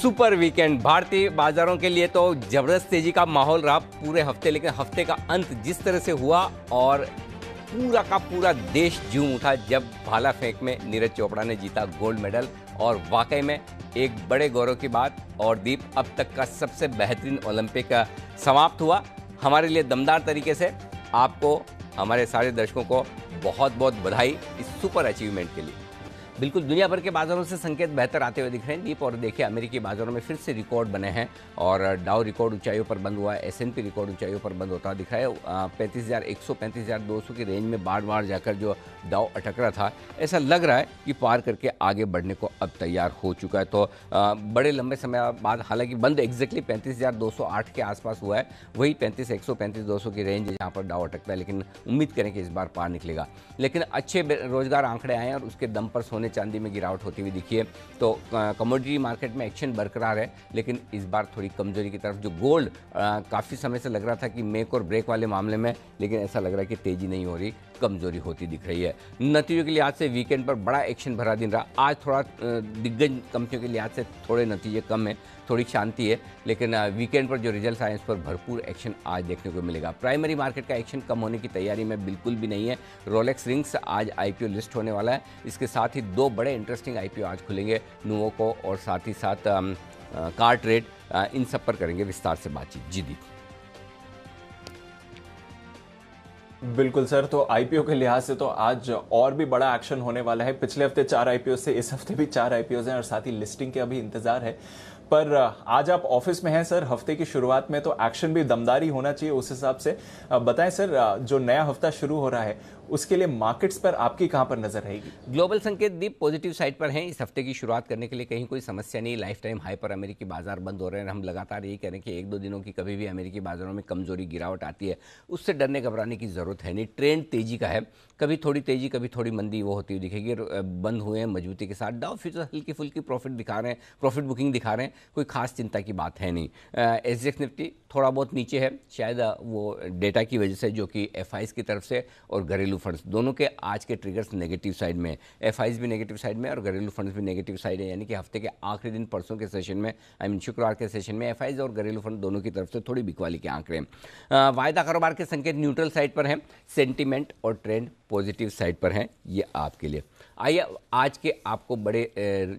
Super weekend भारतीय बाजारों के लिए तो जबरदस्त तेजी का माहौल रहा पूरे हफ्ते, लेकिन हफ्ते का अंत जिस तरह से हुआ और पूरा का पूरा देश झूम उठा जब भाला फेंक में नीरज चोपड़ा ने जीता गोल्ड मेडल। और वाकई में एक बड़े गौरव की बात। और दीप, अब तक का सबसे बेहतरीन ओलंपिक समाप्त हुआ हमारे लिए दमदार तरीके से। आपको, हमारे सारे दर्शकों को बहुत बहुत बधाई इस सुपर अचीवमेंट के लिए। बिल्कुल दुनिया भर के बाजारों से संकेत बेहतर आते हुए दिख रहे हैं दीप। और देखिए, अमेरिकी बाजारों में फिर से रिकॉर्ड बने हैं और डाउ रिकॉर्ड ऊंचाइयों पर बंद हुआ है, S&P रिकॉर्ड ऊंचाइयों पर बंद होता दिख रहा है। 35,100 35,200 की रेंज में बार बार जाकर जो डाउ अटक रहा था, ऐसा लग रहा है कि पार करके आगे बढ़ने को अब तैयार हो चुका है। तो बड़े लंबे समय बाद, हालांकि बंद एग्जैक्टली 35,208 के आसपास हुआ है, वही 35,100 35,200 की रेंज है जहाँ पर डाउ अटकता है, लेकिन उम्मीद करें कि इस बार पार निकलेगा। लेकिन अच्छे रोजगार आंकड़े आए हैं और उसके दम पर सोने चांदी में गिरावट होती हुई दिखी है। तो कमोडिटी मार्केट में एक्शन बरकरार है, लेकिन इस बार थोड़ी कमजोरी की तरफ। जो गोल्ड काफ़ी समय से लग रहा था कि मेक और ब्रेक वाले मामले में, लेकिन ऐसा लग रहा है कि तेजी नहीं हो रही, कमजोरी होती दिख रही है। नतीजों के लिहाज से वीकेंड पर बड़ा एक्शन भरा दिन रहा। आज थोड़ा दिग्गज कंपनियों के लिहाज से थोड़े नतीजे कम है, थोड़ी शांति है, लेकिन वीकेंड पर जो रिजल्ट आए उस पर भरपूर एक्शन आज देखने को मिलेगा। प्राइमरी मार्केट का एक्शन कम होने की तैयारी में बिल्कुल भी नहीं है। रोलेक्स रिंग्स आज IPO लिस्ट होने वाला है। इसके साथ ही दो बड़े इंटरेस्टिंग IPO आज खुलेंगे, नुवोको और साथ ही साथ कार ट्रेड। इन सब पर करेंगे विस्तार से बातचीत। जी दी। बिल्कुल सर, तो IPO के लिहाज से तो आज और भी बड़ा एक्शन होने वाला है। पिछले हफ्ते 4 IPO से इस हफ्ते भी 4 IPOs हैं और साथ ही लिस्टिंग के अभी इंतजार है। पर आज आप ऑफिस में हैं सर, हफ्ते की शुरुआत में तो एक्शन भी दमदारी होना चाहिए उस हिसाब से। बताएं सर, जो नया हफ्ता शुरू हो रहा है उसके लिए मार्केट्स पर आपकी कहां पर नजर रहेगी? ग्लोबल संकेत दीप पॉजिटिव साइड पर हैं। इस हफ्ते की शुरुआत करने के लिए कहीं कोई समस्या नहीं। लाइफ टाइम हाई पर अमेरिकी बाजार बंद हो रहे हैं। हम लगातार यही कह रहे हैं कि 1-2 दिनों की कभी भी अमेरिकी बाजारों में कमजोरी गिरावट आती है, उससे डरने घबराने की जरूरत है नहीं। ट्रेंड तेजी का है, कभी थोड़ी तेजी कभी थोड़ी मंदी वो होती हुई दिखेगी। बंद हुए हैं मजबूती के साथ। डाउ फ्यूचर हल्की फुल्की प्रॉफिट दिखा रहे हैं, प्रॉफिट बुकिंग दिखा रहे हैं, कोई खास चिंता की बात है नहीं। SGX निफ्टी थोड़ा बहुत नीचे है, शायद वो डेटा की वजह से, जो कि FIs की तरफ से और घरेलू फंड्स दोनों के आज के ट्रिगर्स नेगेटिव साइड में। FIs भी नेगेटिव साइड में और घरेलू फंड्स भी नेगेटिव साइड है, यानी कि हफ्ते के आखिरी दिन परसों के सेशन में, शुक्रवार के सेशन में FIs और घरेलू फंड दोनों की तरफ से थोड़ी बिकवाली के आंकड़े। वायदा कारोबार के संकेत न्यूट्रल साइड पर हैं, सेंटीमेंट और ट्रेंड पॉजिटिव साइड पर हैं। ये आपके लिए। आइए आज के आपको बड़े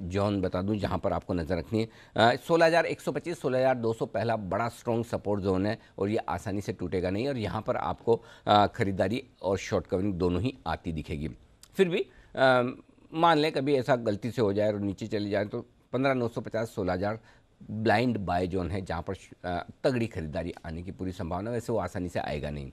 जोन बता दूं जहां पर आपको नजर रखनी है। 16,125 16,200 पहला बड़ा स्ट्रॉन्ग सपोर्ट जोन है और ये आसानी से टूटेगा नहीं। और यहां पर आपको खरीदारी और शॉर्ट कवरिंग दोनों ही आती दिखेगी। फिर भी मान लें कभी ऐसा गलती से हो जाए और नीचे चली जाए तो 15,950 16,000 ब्लाइंड बाय जोन है, जहां पर तगड़ी खरीदारी आने की पूरी संभावना। वैसे वो आसानी से आएगा नहीं।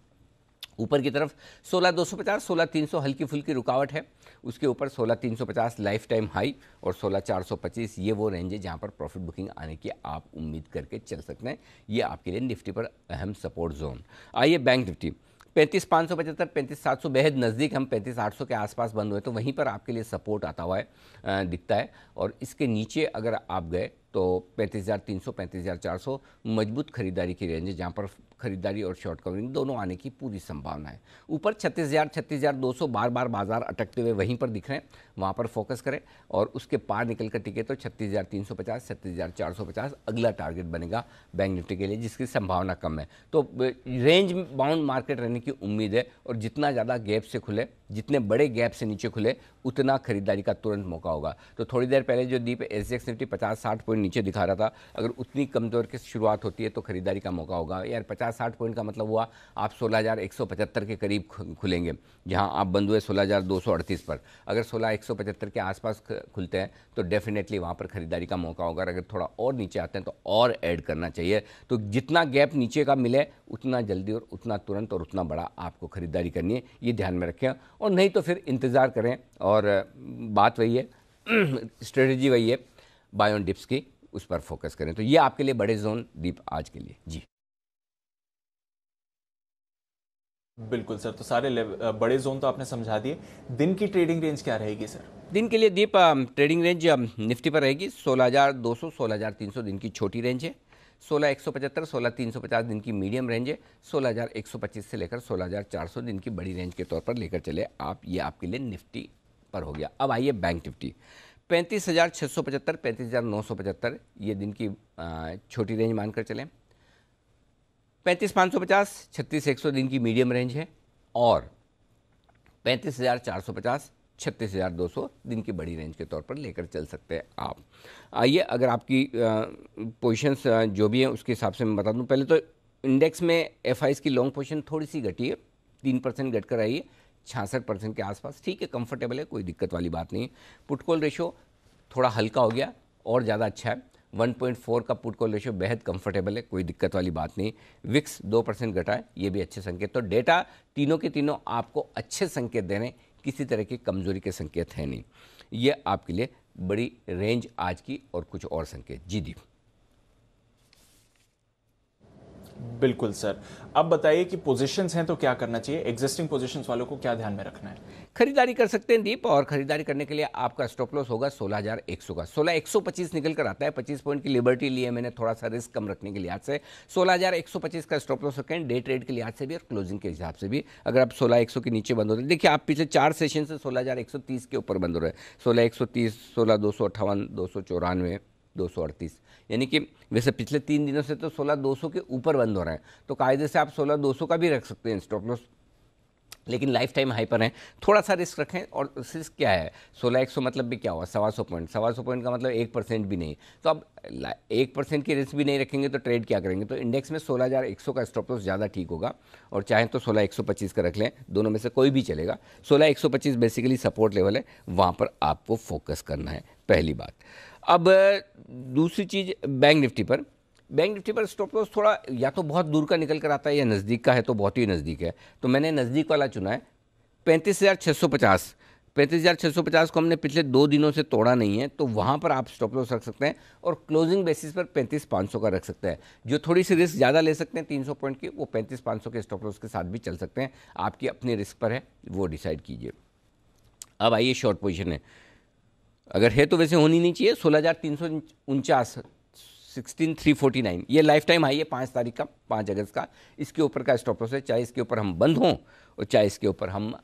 ऊपर की तरफ 16,250 16,300 हल्की फुल्की रुकावट है। उसके ऊपर 16,350 लाइफ टाइम हाई और 16,425 ये वो रेंज है जहां पर प्रॉफिट बुकिंग आने की आप उम्मीद करके चल सकते हैं। ये आपके लिए निफ्टी पर अहम सपोर्ट जोन। आइए बैंक निफ्टी 35,575 35,700 बेहद नज़दीक, हम 35,800 के आसपास बंद हुए, तो वहीं पर आपके लिए सपोर्ट आता हुआ है दिखता है। और इसके नीचे अगर आप गए तो 35,300 35,400 मजबूत खरीदारी की रेंज है, जहाँ पर खरीदारी और शॉर्ट कवरिंग दोनों आने की पूरी संभावना है। ऊपर 36,000 36,200 बार बार बाजार अटकते हुए वहीं पर दिख रहे हैं, वहाँ पर फोकस करें। और उसके पार निकल कर टिके तो 36,350 36,450 अगला टारगेट बनेगा बैंक निफ्टी के लिए, जिसकी संभावना कम है। तो रेंज बाउंड मार्केट रहने की उम्मीद है। और जितना ज़्यादा गैप से खुले, जितने बड़े गैप से नीचे खुले, उतना खरीदारी का तुरंत मौका होगा। तो थोड़ी देर पहले जो दीप SGX निफ्टी 50-60 पॉइंट नीचे दिखा रहा था, अगर उतनी कमजोर की शुरुआत होती है तो खरीदारी का मौका होगा। यार 50-60 पॉइंट का मतलब हुआ आप 16,175 के करीब खुलेंगे, जहां आप बंद हुए 16,238 पर। अगर 16,175 के आसपास खुलते हैं तो डेफिनेटली वहां पर खरीदारी का मौका होगा। अगर थोड़ा और नीचे आते हैं तो और ऐड करना चाहिए। तो जितना गैप नीचे का मिले उतना जल्दी और उतना तुरंत और उतना बड़ा आपको खरीदारी करनी है, ये ध्यान में रखें। और नहीं तो फिर इंतज़ार करें। और बात वही है, स्ट्रेटजी वही है, बाय ऑन डिप्स की, उस पर फोकस करें। तो ये आपके लिए बड़े जोन दीप आज के लिए। जी बिल्कुल सर, तो सारे बड़े जोन तो आपने समझा दिए। दिन की ट्रेडिंग रेंज क्या रहेगी सर? दिन के लिए दीप ट्रेडिंग रेंज निफ्टी पर रहेगी 16,200 16,300 दिन की छोटी रेंज है। 16,175 16,350 दिन की मीडियम रेंज है। 16,125 से लेकर 16,400 दिन की बड़ी रेंज के तौर पर लेकर चले आप। ये आपके लिए निफ्टी पर हो गया। अब आइए बैंक निफ्टी 35,675, 35,975 ये दिन की छोटी रेंज मानकर चलें। 35,550, 36,100 दिन की मीडियम रेंज है, और 35,450, 36,200 दिन की बड़ी रेंज के तौर पर लेकर चल सकते हैं आप। आइए, अगर आपकी पोजीशंस जो भी हैं उसके हिसाब से मैं बता दूं। पहले तो इंडेक्स में एफआईज की लॉन्ग पोजीशन थोड़ी सी घटी है, 3% घट कर आई है, 66% के आसपास। ठीक है, कंफर्टेबल है, कोई दिक्कत वाली बात नहीं है। पुट कॉल रेशो थोड़ा हल्का हो गया और ज़्यादा अच्छा है, 1.4 का पुट कॉल रेशो बेहद कंफर्टेबल है, कोई दिक्कत वाली बात नहीं। विक्स 2% घटा है, ये भी अच्छे संकेत। तो डेटा तीनों के तीनों आपको अच्छे संकेत दे रहे हैं, किसी तरह की कमजोरी के संकेत है नहीं। ये आपके लिए बड़ी रेंज आज की, और कुछ और संकेत। जी दीप। बिल्कुल सर, अब बताइए कि पोजीशंस हैं तो क्या करना चाहिए, एग्जिस्टिंग पोजीशंस वालों को क्या ध्यान में रखना है? खरीदारी कर सकते हैं दीप, और खरीदारी करने के लिए आपका स्टॉप लॉस होगा 16,100 का। 16,125 निकल कर आता है, 25 पॉइंट की लिबर्टी ली है मैंने, थोड़ा सा रिस्क कम रखने के लिहाज से 16,125 का स्टॉप लॉस रखें, डे ट्रेड के लिहाज से भी और क्लोजिंग के हिसाब से भी। अगर आप 16,100 के नीचे बंद हो रहे हैं, देखिए आप पिछले 4 सेशन से 16,130 के ऊपर बंद हो रहे हैं, 16,130, 16,258, 294, 238, यानी कि वैसे पिछले 3 दिनों से तो 16,200 के ऊपर बंद हो रहे हैं, तो कायदे से आप 16,200 का भी रख सकते हैं स्टॉप लॉस, लेकिन लाइफ टाइम हाई पर हैं, थोड़ा सा रिस्क रखें। और रिस्क क्या है, 16,100 मतलब भी क्या हुआ, 125 पॉइंट, 125 पॉइंट का मतलब 1% भी नहीं। तो अब 1% की रिस्क भी नहीं रखेंगे तो ट्रेड क्या करेंगे? तो इंडेक्स में 16,100 का स्टॉप लॉस ज़्यादा ठीक होगा, और चाहें तो 16,125 का रख लें, दोनों में से कोई भी चलेगा। 16,125 बेसिकली सपोर्ट लेवल है, वहाँ पर आपको फोकस करना है, पहली बात। अब दूसरी चीज़, बैंक निफ्टी पर स्टॉप लॉस थोड़ा या तो बहुत दूर का निकल कर आता है, या नज़दीक का है तो बहुत ही नज़दीक है, तो मैंने नज़दीक वाला चुना है 35,650। 35,650 को हमने पिछले 2 दिनों से तोड़ा नहीं है, तो वहाँ पर आप स्टॉप लॉस रख सकते हैं, और क्लोजिंग बेसिस पर 35,500 का रख सकते हैं। जो थोड़ी सी रिस्क ज़्यादा ले सकते हैं 300 पॉइंट की, वो 35,500 के स्टॉप लॉस के साथ भी चल सकते हैं, आपकी अपनी रिस्क पर है, वो डिसाइड कीजिए। अब आइए शॉर्ट पोजिशन है, अगर है तो वैसे होनी नहीं चाहिए, 16,349, 16,349 ये लाइफ टाइम हाई है 5 तारीख का, 5 अगस्त का। इसके ऊपर का स्टॉप लॉस है, चाहे इसके ऊपर हम बंद हों और चाहे इसके ऊपर हम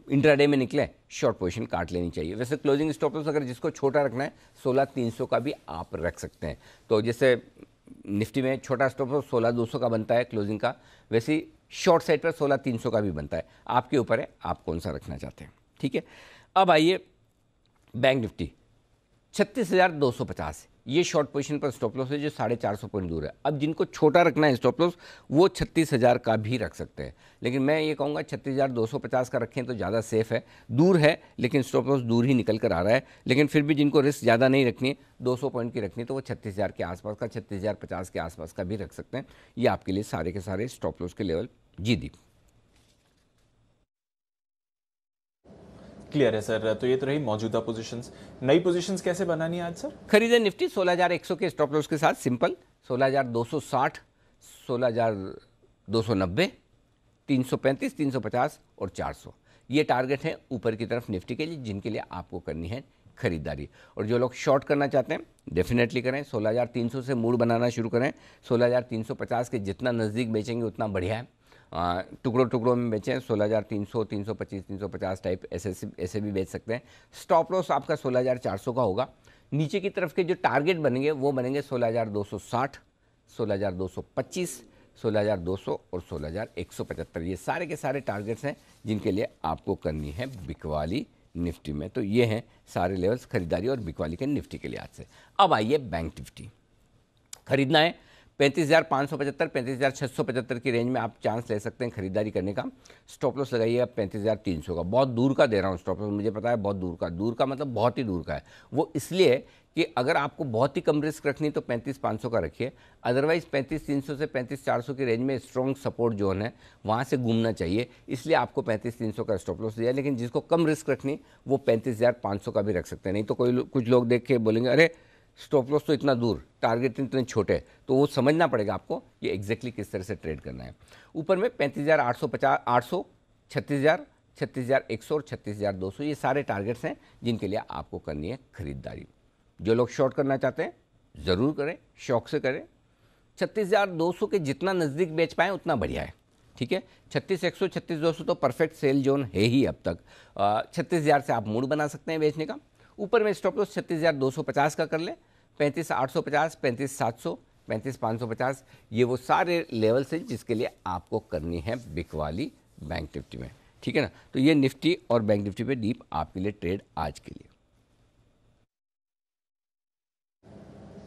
इंट्राडे में निकले, शॉर्ट पोजीशन काट लेनी चाहिए। वैसे क्लोजिंग स्टॉप लॉस अगर जिसको छोटा रखना है 16,300 का भी आप रख सकते हैं। तो जैसे निफ्टी में छोटा स्टॉप लॉस 16,200 का बनता है क्लोजिंग का, वैसे ही शॉर्ट साइड पर 16,300 का भी बनता है, आपके ऊपर है आप कौन सा रखना चाहते हैं। ठीक है, अब आइए बैंक निफ्टी 36,250, ये शॉर्ट पोजीशन पर स्टॉप लॉस है जो 450 पॉइंट दूर है। अब जिनको छोटा रखना है स्टॉप लॉस, वो 36,000 का भी रख सकते हैं, लेकिन मैं ये कहूँगा 36,250 का रखें तो ज़्यादा सेफ है। दूर है लेकिन स्टॉप लॉस दूर ही निकल कर आ रहा है, लेकिन फिर भी जिनको रिस्क ज़्यादा नहीं रखनी, 200 पॉइंट की रखनी, तो वो 36,000 के आसपास का, 36,050 के आसपास का भी रख सकते हैं। ये आपके लिए सारे के सारे स्टॉप लॉस के लेवल। जी दीप। क्लियर है सर, तो ये तो रही मौजूदा पोजीशंस। नई पोजीशंस कैसे बनानी है आज सर? खरीदे निफ्टी 16,100 के स्टॉप लॉस के साथ, सिंपल 16,260, 16,290, 335, 350 और 400, ये टारगेट है ऊपर की तरफ निफ्टी के लिए, जिनके लिए आपको करनी है खरीदारी। और जो लोग शॉर्ट करना चाहते हैं डेफिनेटली करें, 16,300 से मूड बनाना शुरू करें। 16,350 के जितना नज़दीक बेचेंगे उतना बढ़िया है, टुकड़ों टुकड़ों में बेचें, 16,300, 325, 350 टाइप ऐसे भी बेच सकते हैं। स्टॉप लॉस आपका 16,400 का होगा। नीचे की तरफ के जो टारगेट बनेंगे वो बनेंगे 16,260, 16,225, 16,200 और 16,175, ये सारे के सारे टारगेट्स हैं जिनके लिए आपको करनी है बिकवाली निफ्टी में। तो ये हैं सारे लेवल्स खरीदारी और बिकवाली के निफ्टी के लिहाज से। अब आइए बैंक निफ्टी, खरीदना है 35,575, 35,675 की रेंज में आप चांस ले सकते हैं खरीदारी करने का। स्टॉप लॉस लगाइए आप 35,300 का, बहुत दूर का दे रहा हूँ स्टॉप लॉस, मुझे पता है बहुत दूर का मतलब बहुत ही दूर का है। वो इसलिए कि अगर आपको बहुत ही कम रिस्क रखनी तो 35,500 का रखिए, अदरवाइज 35,300 से 35,400 की रेंज में स्ट्रॉन्ग सपोर्ट जोन है, वहाँ से घूमना चाहिए, इसलिए आपको 35,300 का स्टॉप लॉस दिया। लेकिन जिसको कम रिस्क रखनी वो 35,500 का भी रख सकते हैं। नहीं तो कुछ लोग देख के बोलेंगे अरे स्टॉप लॉस तो इतना दूर, टारगेट इतने छोटे, तो वो समझना पड़ेगा आपको ये एग्जैक्टली किस तरह से ट्रेड करना है। ऊपर में 35,850, 800, 36,000, 36,100 और 36,200, ये सारे टारगेट्स हैं जिनके लिए आपको करनी है खरीदारी। जो लोग शॉर्ट करना चाहते हैं ज़रूर करें, शौक से करें। 36,200 के जितना नज़दीक बेच पाएँ उतना बढ़िया है, ठीक है। 36,100 36,200 तो परफेक्ट सेल जोन है ही अब तक। 36,000 से आप मूड बना सकते हैं बेचने का। ऊपर में स्टॉप लॉस 36,250 का कर ले, 35,850, 35,700, 35,550, ये वो सारे लेवल्स हैं जिसके लिए आपको करनी है बिक वाली बैंक निफ्टी में, ठीक है ना। तो ये निफ्टी और बैंक निफ्टी पे डीप आपके लिए ट्रेड आज के लिए।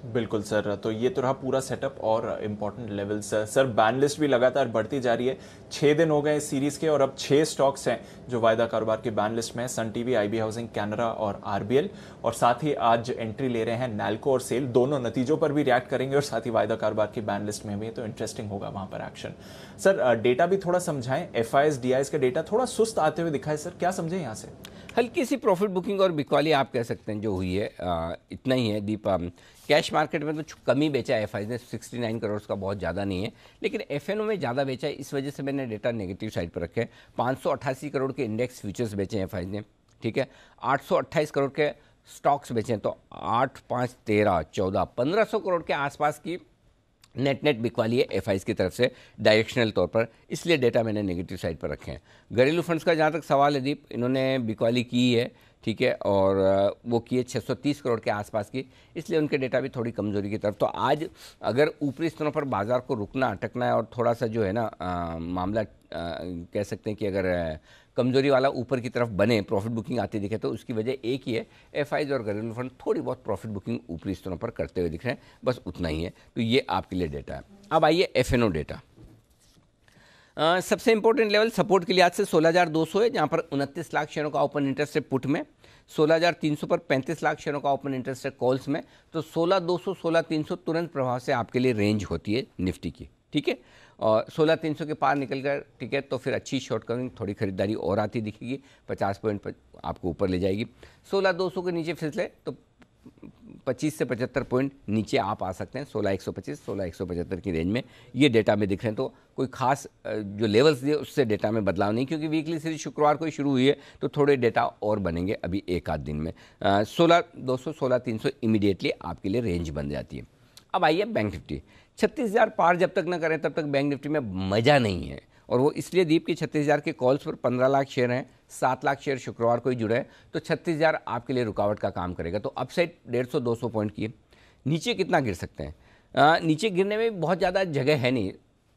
बिल्कुल सर, तो ये तो रहा पूरा सेटअप और important levels. Sir ban list भी लगातार बढ़ती जा रही है, 6 दिन हो गए इस सीरीज के और अब 6 स्टॉक्स हैं जो वायदा कारोबार की बैन लिस्ट में है। Sun TV, IB housing, Canara और आरबीएल। और साथ ही आज एंट्री ले रहे हैं नैल्को और सेल, दोनों नतीजों पर भी रिएक्ट करेंगे और साथ ही वायदा कारोबार की बैन लिस्ट में भी, तो इंटरेस्टिंग होगा वहां पर एक्शन। सर डेटा भी थोड़ा समझाएं, एफआईएस डीआईएस का डेटा थोड़ा सुस्त आते हुए दिखा है सर, क्या समझे यहाँ से? हल्की सी प्रॉफिट बुकिंग और बिकवाली आप कह सकते हैं जो हुई है, इतना ही है दीप। कैश मार्केट में तो कम ही बेचा है एफआई ने, 69 करोड़ का बहुत ज़्यादा नहीं है, लेकिन एफएनओ में ज़्यादा बेचा है। इस वजह से मैंने डेटा नेगेटिव साइड पर रखे हैं। 588 करोड़ के इंडेक्स फ्यूचर्स बेचे हैं एफआई ने, ठीक है। 828 करोड़ के स्टॉक्स बेचे हैं, तो 8, 5, 13, 14, 1500 करोड़ के आसपास की नेट बिकवाली है एफआईज की तरफ से डायरेक्शनल तौर पर, इसलिए डेटा मैंने नेगेटिव साइड पर रखे हैं। घरेलू फंड्स का जहाँ तक सवाल है दीप, इन्होंने बिकवाली की है, ठीक है, और वो की है 630 करोड़ के आसपास की, इसलिए उनके डेटा भी थोड़ी कमजोरी की तरफ। तो आज अगर ऊपरी स्तरों पर बाजार को रुकना अटकना है और थोड़ा सा जो है ना मामला कह सकते हैं कि अगर कमजोरी वाला ऊपर की तरफ बने, प्रॉफिट बुकिंग आती दिखे, तो उसकी वजह एक ही है, एफआईज और घरेलू फंड थोड़ी बहुत प्रॉफिट बुकिंग ऊपरी स्तरों पर करते हुए दिख रहे हैं, बस उतना ही है। तो ये आपके लिए डेटा है। अब आइए एफएनओ डेटा। सबसे इंपॉर्टेंट लेवल सपोर्ट के लिहाज से 16,200 है, जहां पर 29 लाख शेयरों का ओपन इंटरेस्ट है पुट में, 16,300 पर 35 लाख शेयरों का ओपन इंटरेस्ट है कॉल्स में। तो 16,200 16,300 तुरंत प्रभाव से आपके लिए रेंज होती है निफ्टी की, ठीक है। और 16,300 के पार निकल कर, ठीक है, तो फिर अच्छी शॉर्ट कवरिंग, थोड़ी खरीदारी और आती दिखेगी, 50 पॉइंट आपको ऊपर ले जाएगी। 16,200 के नीचे फिसले तो 25 से 75 पॉइंट नीचे आप आ सकते हैं, 16,125 16,175 की रेंज में ये डेटा में दिख रहे हैं। तो कोई खास जो लेवल्स दिए उससे डेटा में बदलाव नहीं, क्योंकि वीकली सीरीज शुक्रवार को ही शुरू हुई है, तो थोड़े डेटा और बनेंगे अभी एक आध दिन में। 16,200 16,300 इमीडिएटली आपके लिए रेंज बन जाती है। अब आइए बैंक निफ्टी। 36,000 पार जब तक न करें तब तक बैंक निफ्टी में मज़ा नहीं है, और वो इसलिए दीप की 36,000 के कॉल्स पर 15 लाख शेयर हैं, 7 लाख शेयर शुक्रवार को ही जुड़े हैं, तो 36,000 आपके लिए रुकावट का काम करेगा। तो अपसाइड 150-200 पॉइंट की है। नीचे कितना गिर सकते हैं? नीचे गिरने में बहुत ज़्यादा जगह है नहीं,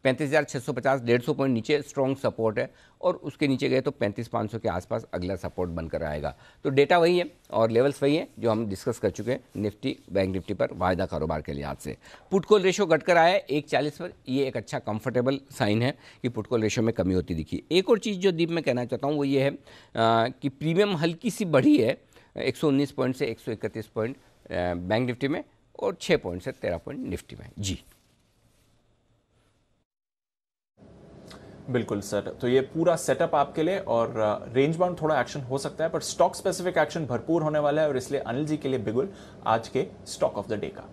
35,650, 150 पॉइंट नीचे स्ट्रॉन्ग सपोर्ट है, और उसके नीचे गए तो 35,500 के आसपास अगला सपोर्ट बनकर आएगा। तो डेटा वही है और लेवल्स वही है जो हम डिस्कस कर चुके हैं निफ्टी बैंक निफ्टी पर वायदा कारोबार के लिहाज से। पुट कॉल रेशो घटकर आया है 1:40 पर, ये एक अच्छा कंफर्टेबल साइन है कि पुट कॉल रेशो में कमी होती दिखी। एक और चीज़ जो दीप में कहना चाहता हूँ वो ये है कि प्रीमियम हल्की सी बढ़ी है, 119 पॉइंट से 131 पॉइंट बैंक निफ्टी में, और 6 पॉइंट से 13 पॉइंट निफ्टी में। जी बिल्कुल सर, तो ये पूरा सेटअप आपके लिए, और रेंज बाउंड थोड़ा एक्शन हो सकता है, पर स्टॉक स्पेसिफिक एक्शन भरपूर होने वाला है, और इसलिए अनिल जी के लिए बिगुल आज के स्टॉक ऑफ द डे का।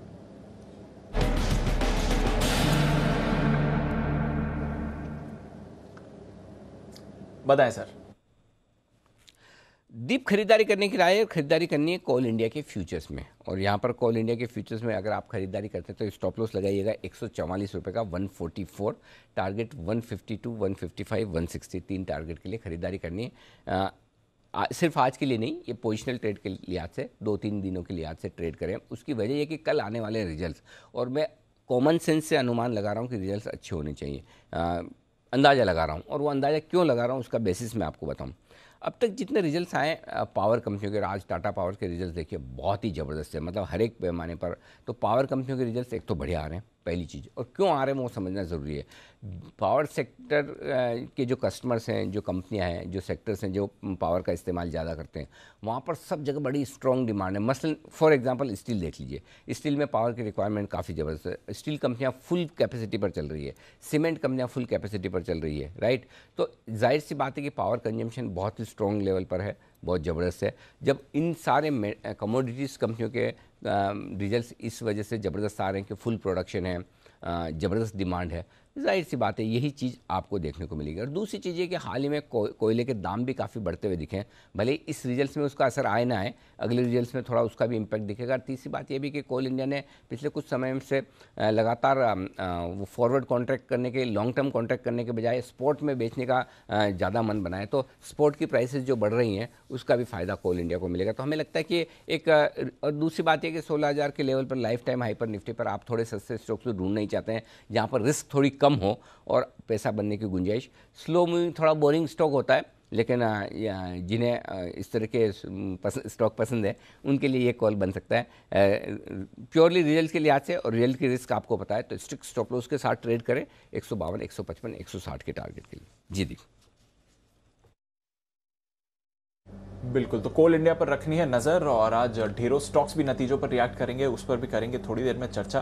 बताएं सर। दीप खरीदारी करने की राय है, खरीदारी करनी है कोल इंडिया के फ्यूचर्स में, और यहाँ पर कोल इंडिया के फ्यूचर्स में अगर आप खरीदारी करते हैं तो स्टॉप लॉस लगाइएगा 144 रुपये का, 144, टारगेट 152, 155, 160, 3 टारगेट के लिए खरीदारी करनी है। सिर्फ आज के लिए नहीं, ये पोजिशनल ट्रेड के लिहाज से 2-3 दिनों के लिहाज से ट्रेड करें। उसकी वजह यह कि कल आने वाले रिजल्ट्स, और मैं कॉमन सेंस से अनुमान लगा रहा हूँ कि रिजल्ट्स अच्छे होने चाहिए, अंदाज़ा लगा रहा हूँ, और वो अंदाज़ा क्यों लगा रहा हूँ उसका बेसिस मैं आपको बताऊँ। अब तक जितने रिजल्ट्स आए पावर कंपनियों के, आज टाटा पावर के रिजल्ट्स देखिए बहुत ही ज़बरदस्त है, मतलब हर एक पैमाने पर। तो पावर कंपनियों के रिजल्ट्स एक तो बढ़िया आ रहे हैं, पहली चीज़, और क्यों आ रहे हैं वो समझना ज़रूरी है। पावर सेक्टर के जो कस्टमर्स हैं, जो कंपनियां हैं, जो सेक्टर्स हैं जो पावर का इस्तेमाल ज़्यादा करते हैं, वहाँ पर सब जगह बड़ी स्ट्रॉन्ग डिमांड है। मसलन फॉर एग्जांपल स्टील देख लीजिए, स्टील में पावर की रिक्वायरमेंट काफ़ी ज़बरदस्त है। स्टील कंपनियाँ फुल कैपेसिटी पर चल रही है, सीमेंट कंपनियाँ फुल कैपेसिटी पर चल रही है, राइट। तो जाहिर सी बात है कि पावर कंजम्पशन बहुत ही स्ट्रॉन्ग लेवल पर है, बहुत ज़बरदस्त है। जब इन सारे कमोडिटीज़ कंपनियों के रिजल्ट्स इस वजह से ज़बरदस्त आ रहे हैं कि फुल प्रोडक्शन है, ज़बरदस्त डिमांड है, जाहिर सी बात है यही चीज़ आपको देखने को मिलेगी। और दूसरी चीज़ ये कि हाल ही में कोयले के दाम भी काफ़ी बढ़ते हुए दिखे हैं, भले ही इस रिजल्ट्स में उसका असर आए ना आए, अगले रिजल्ट्स में थोड़ा उसका भी इम्पैक्ट दिखेगा। और तीसरी बात ये भी कि कोल इंडिया ने पिछले कुछ समय से लगातार वो फॉरवर्ड कॉन्ट्रैक्ट करने के, लॉन्ग टर्म कॉन्ट्रैक्ट करने के बजाय स्पॉट में बेचने का ज़्यादा मन बनाए, तो स्पॉट की प्राइसेस जो बढ़ रही हैं उसका भी फ़ायदा कोल इंडिया को मिलेगा। तो हमें लगता है कि एक और दूसरी बात यह कि 16,000 के लेवल पर लाइफ टाइम हाइपर निफ्टी पर आप थोड़े सस्ते स्टॉक्स ढूंढ नहीं चाहते हैं जहाँ पर रिस्क थोड़ी कम हो और पैसा बनने की गुंजाइश। स्लो मूविंग थोड़ा बोरिंग स्टॉक होता है, लेकिन जिन्हें इस तरह के स्टॉक पसंद है उनके लिए ये कॉल बन सकता है। प्योरली रिजल्ट के लिहाज से और रिजल्ट की रिस्क आपको पता है, तो स्ट्रिक्ट स्टॉप लॉस के साथ ट्रेड करें 152, 155, 160 के टारगेट के लिए। जी दी बिल्कुल, तो कोल इंडिया पर रखनी है नजर। और आज ढेरों स्टॉक्स भी नतीजों पर रिएक्ट करेंगे, उस पर भी करेंगे थोड़ी देर में चर्चा।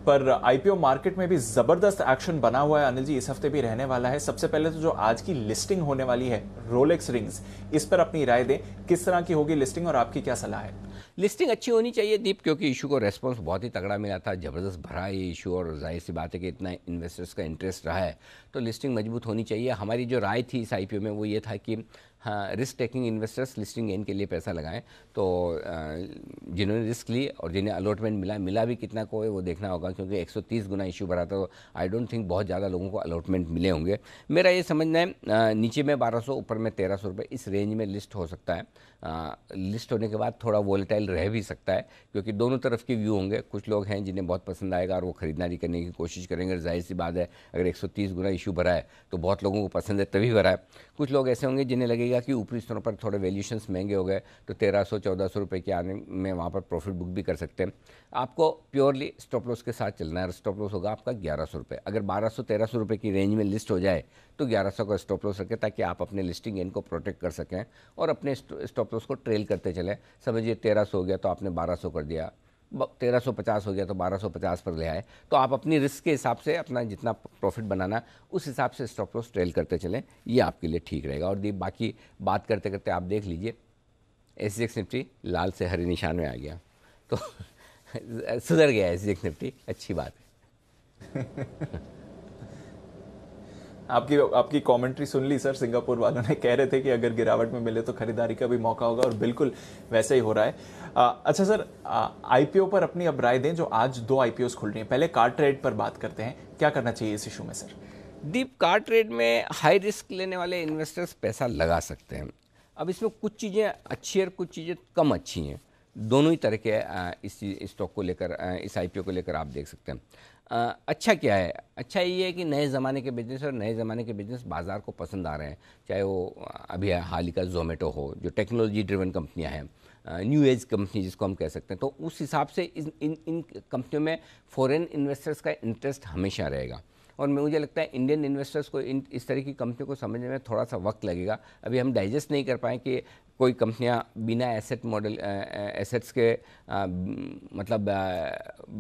पर आईपीओ मार्केट में भी जबरदस्त एक्शन बना हुआ है अनिल जी, इस हफ्ते भी रहने वाला है। सबसे पहले तो जो आज की लिस्टिंग होने वाली है रोलेक्स रिंग्स, इस पर अपनी राय दें, किस तरह की होगी लिस्टिंग और आपकी क्या सलाह है? लिस्टिंग अच्छी होनी चाहिए दीप, क्योंकि इशू को रेस्पॉन्स बहुत ही तगड़ा मिला था, ज़बरदस्त भरा ये इशू, और जाहिर सी बात है कि इतना इन्वेस्टर्स का इंटरेस्ट रहा है, तो लिस्टिंग मजबूत होनी चाहिए। हमारी जो राय थी इस आईपीओ में वो ये था कि हाँ, risk taking investors listing gain के लिए पैसा लगाएं। तो जिन्होंने रिस्क ली और जिन्हें अलॉटमेंट मिला भी कितना को है वो देखना होगा, क्योंकि 130 गुना इशू भरा था, तो आई डोंट थिंक बहुत ज़्यादा लोगों को अलॉटमेंट मिले होंगे। मेरा ये समझना है नीचे में 1200, ऊपर में 1300 रुपये, इस रेंज में लिस्ट हो सकता है। लिस्ट होने के बाद थोड़ा वोलेटाइल रह भी सकता है, क्योंकि दोनों तरफ के व्यू होंगे। कुछ लोग हैं जिन्हें बहुत पसंद आएगा और वो खरीदारी करने की कोशिश करेंगे, जाहिर सी बात है अगर 130 गुना इशू भरा है तो बहुत लोगों को पसंद है तभी भरा है। कुछ लोग ऐसे होंगे जिन्हें लगेगा कि ऊपरी स्तरों पर थोड़े वैल्यूशंस महंगे हो गए, तो 1300-1400 रुपये के आने में वहाँ पर प्रॉफिट बुक भी कर सकते हैं। आपको प्योरली स्टॉप लॉस के साथ चलना है, और स्टॉप लॉस होगा आपका 1100 रुपये। अगर 1200-1300 रुपये की रेंज में लिस्ट हो जाए तो 1100 का स्टॉप लॉस रखें, ताकि आप अपने लिस्टिंग गेन को प्रोटेक्ट कर सकें और अपने स्टॉप लॉस को ट्रेल करते चलें। समझिए 1300 हो गया तो आपने 1200 कर दिया, 1350 हो गया तो 1250 पर ले आए, तो आप अपनी रिस्क के हिसाब से अपना जितना प्रॉफिट बनाना उस हिसाब से स्टॉप लॉस ट्रेल करते चलें, ये आपके लिए ठीक रहेगा। और दीप बाकी बात करते करते आप देख लीजिए एसजीएक्स निफ्टी लाल से हरे निशान में आ गया, तो सुधर गया एसजीएक्स निफ्टी, अच्छी बात है। आपकी कमेंट्री सुन ली सर, सिंगापुर वालों ने कह रहे थे कि अगर गिरावट में मिले तो खरीदारी का भी मौका होगा, और बिल्कुल वैसे ही हो रहा है। अच्छा सर, आईपीओ पर अपनी अब राय दें, जो आज 2 आईपीओस खुल रही हैं। पहले कार ट्रेड पर बात करते हैं, क्या करना चाहिए इस इशू में सर? दीप, कार ट्रेड में हाई रिस्क लेने वाले इन्वेस्टर्स पैसा लगा सकते हैं। अब इसमें कुछ चीज़ें अच्छी और कुछ चीज़ें कम अच्छी हैं, दोनों ही तरह के इस स्टॉक को लेकर, इस आईपीओ को लेकर आप देख सकते हैं। अच्छा क्या है? अच्छा ये है कि नए ज़माने के बिजनेस और नए ज़माने के बिजनेस बाज़ार को पसंद आ रहे हैं, चाहे वो अभी हाल ही का जोमेटो हो, जो टेक्नोलॉजी ड्रिवन कंपनियां हैं, न्यू एज कंपनी जिसको हम कह सकते हैं। तो उस हिसाब से इन कंपनियों में फॉरेन इन्वेस्टर्स का इंटरेस्ट हमेशा रहेगा, और मुझे लगता है इंडियन इन्वेस्टर्स को इस तरह की कंपनियों को समझने में थोड़ा सा वक्त लगेगा। अभी हम डाइजेस्ट नहीं कर पाए कि कोई कंपनियां बिना एसेट्स के मतलब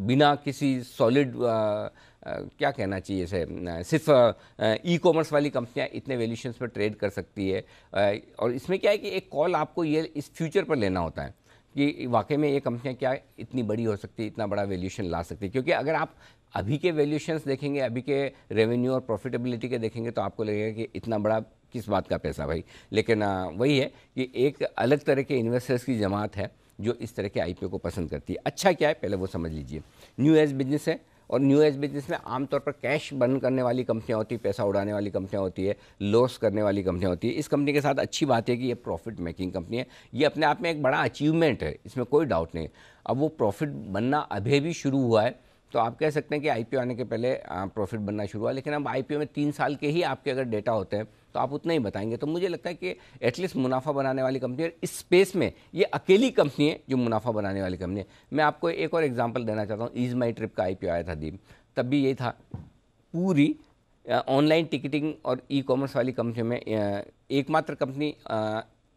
बिना किसी सॉलिड क्या कहना चाहिए इसे, सिर्फ ई कॉमर्स वाली कंपनियां इतने वैल्यूशंस पर ट्रेड कर सकती है। और इसमें क्या है कि एक कॉल आपको ये इस फ्यूचर पर लेना होता है कि वाकई में ये कंपनियां क्या इतनी बड़ी हो सकती है, इतना बड़ा वैल्यूशन ला सकती है। क्योंकि अगर आप अभी के वैल्यूशंस देखेंगे, अभी के रेवेन्यू और प्रॉफिटेबिलिटी के देखेंगे, तो आपको लगेगा कि इतना बड़ा किस बात का पैसा भाई। लेकिन वही है कि एक अलग तरह के इन्वेस्टर्स की जमात है जो इस तरह के आईपीओ को पसंद करती है। अच्छा क्या है पहले वो समझ लीजिए। न्यू एज बिजनेस है, और न्यू एज बिजनेस में आमतौर पर कैश बर्न करने वाली कंपनियां होती है, पैसा उड़ाने वाली कंपनियां होती है, लॉस करने वाली कंपनियां होती है। इस कंपनी के साथ अच्छी बात है कि ये प्रॉफिट मेकिंग कंपनी है, ये अपने आप में एक बड़ा अचीवमेंट है, इसमें कोई डाउट नहीं। अब वो प्रॉफिट बनना अभी भी शुरू हुआ है, तो आप कह सकते हैं कि आईपीओ आने के पहले प्रॉफिट बनना शुरू हुआ, लेकिन अब आईपीओ में 3 साल के ही आपके अगर डेटा होते हैं तो आप उतना ही बताएंगे। तो मुझे लगता है कि एटलीस्ट मुनाफा बनाने वाली कंपनी, और इस स्पेस में ये अकेली कंपनी है जो मुनाफा बनाने वाली कंपनी है। मैं आपको एक और एग्जांपल देना चाहता हूँ। ईज माई ट्रिप का आईपीओ आया था दीप, तब भी यही था, पूरी ऑनलाइन टिकटिंग और ई कॉमर्स वाली कंपनी में एकमात्र कंपनी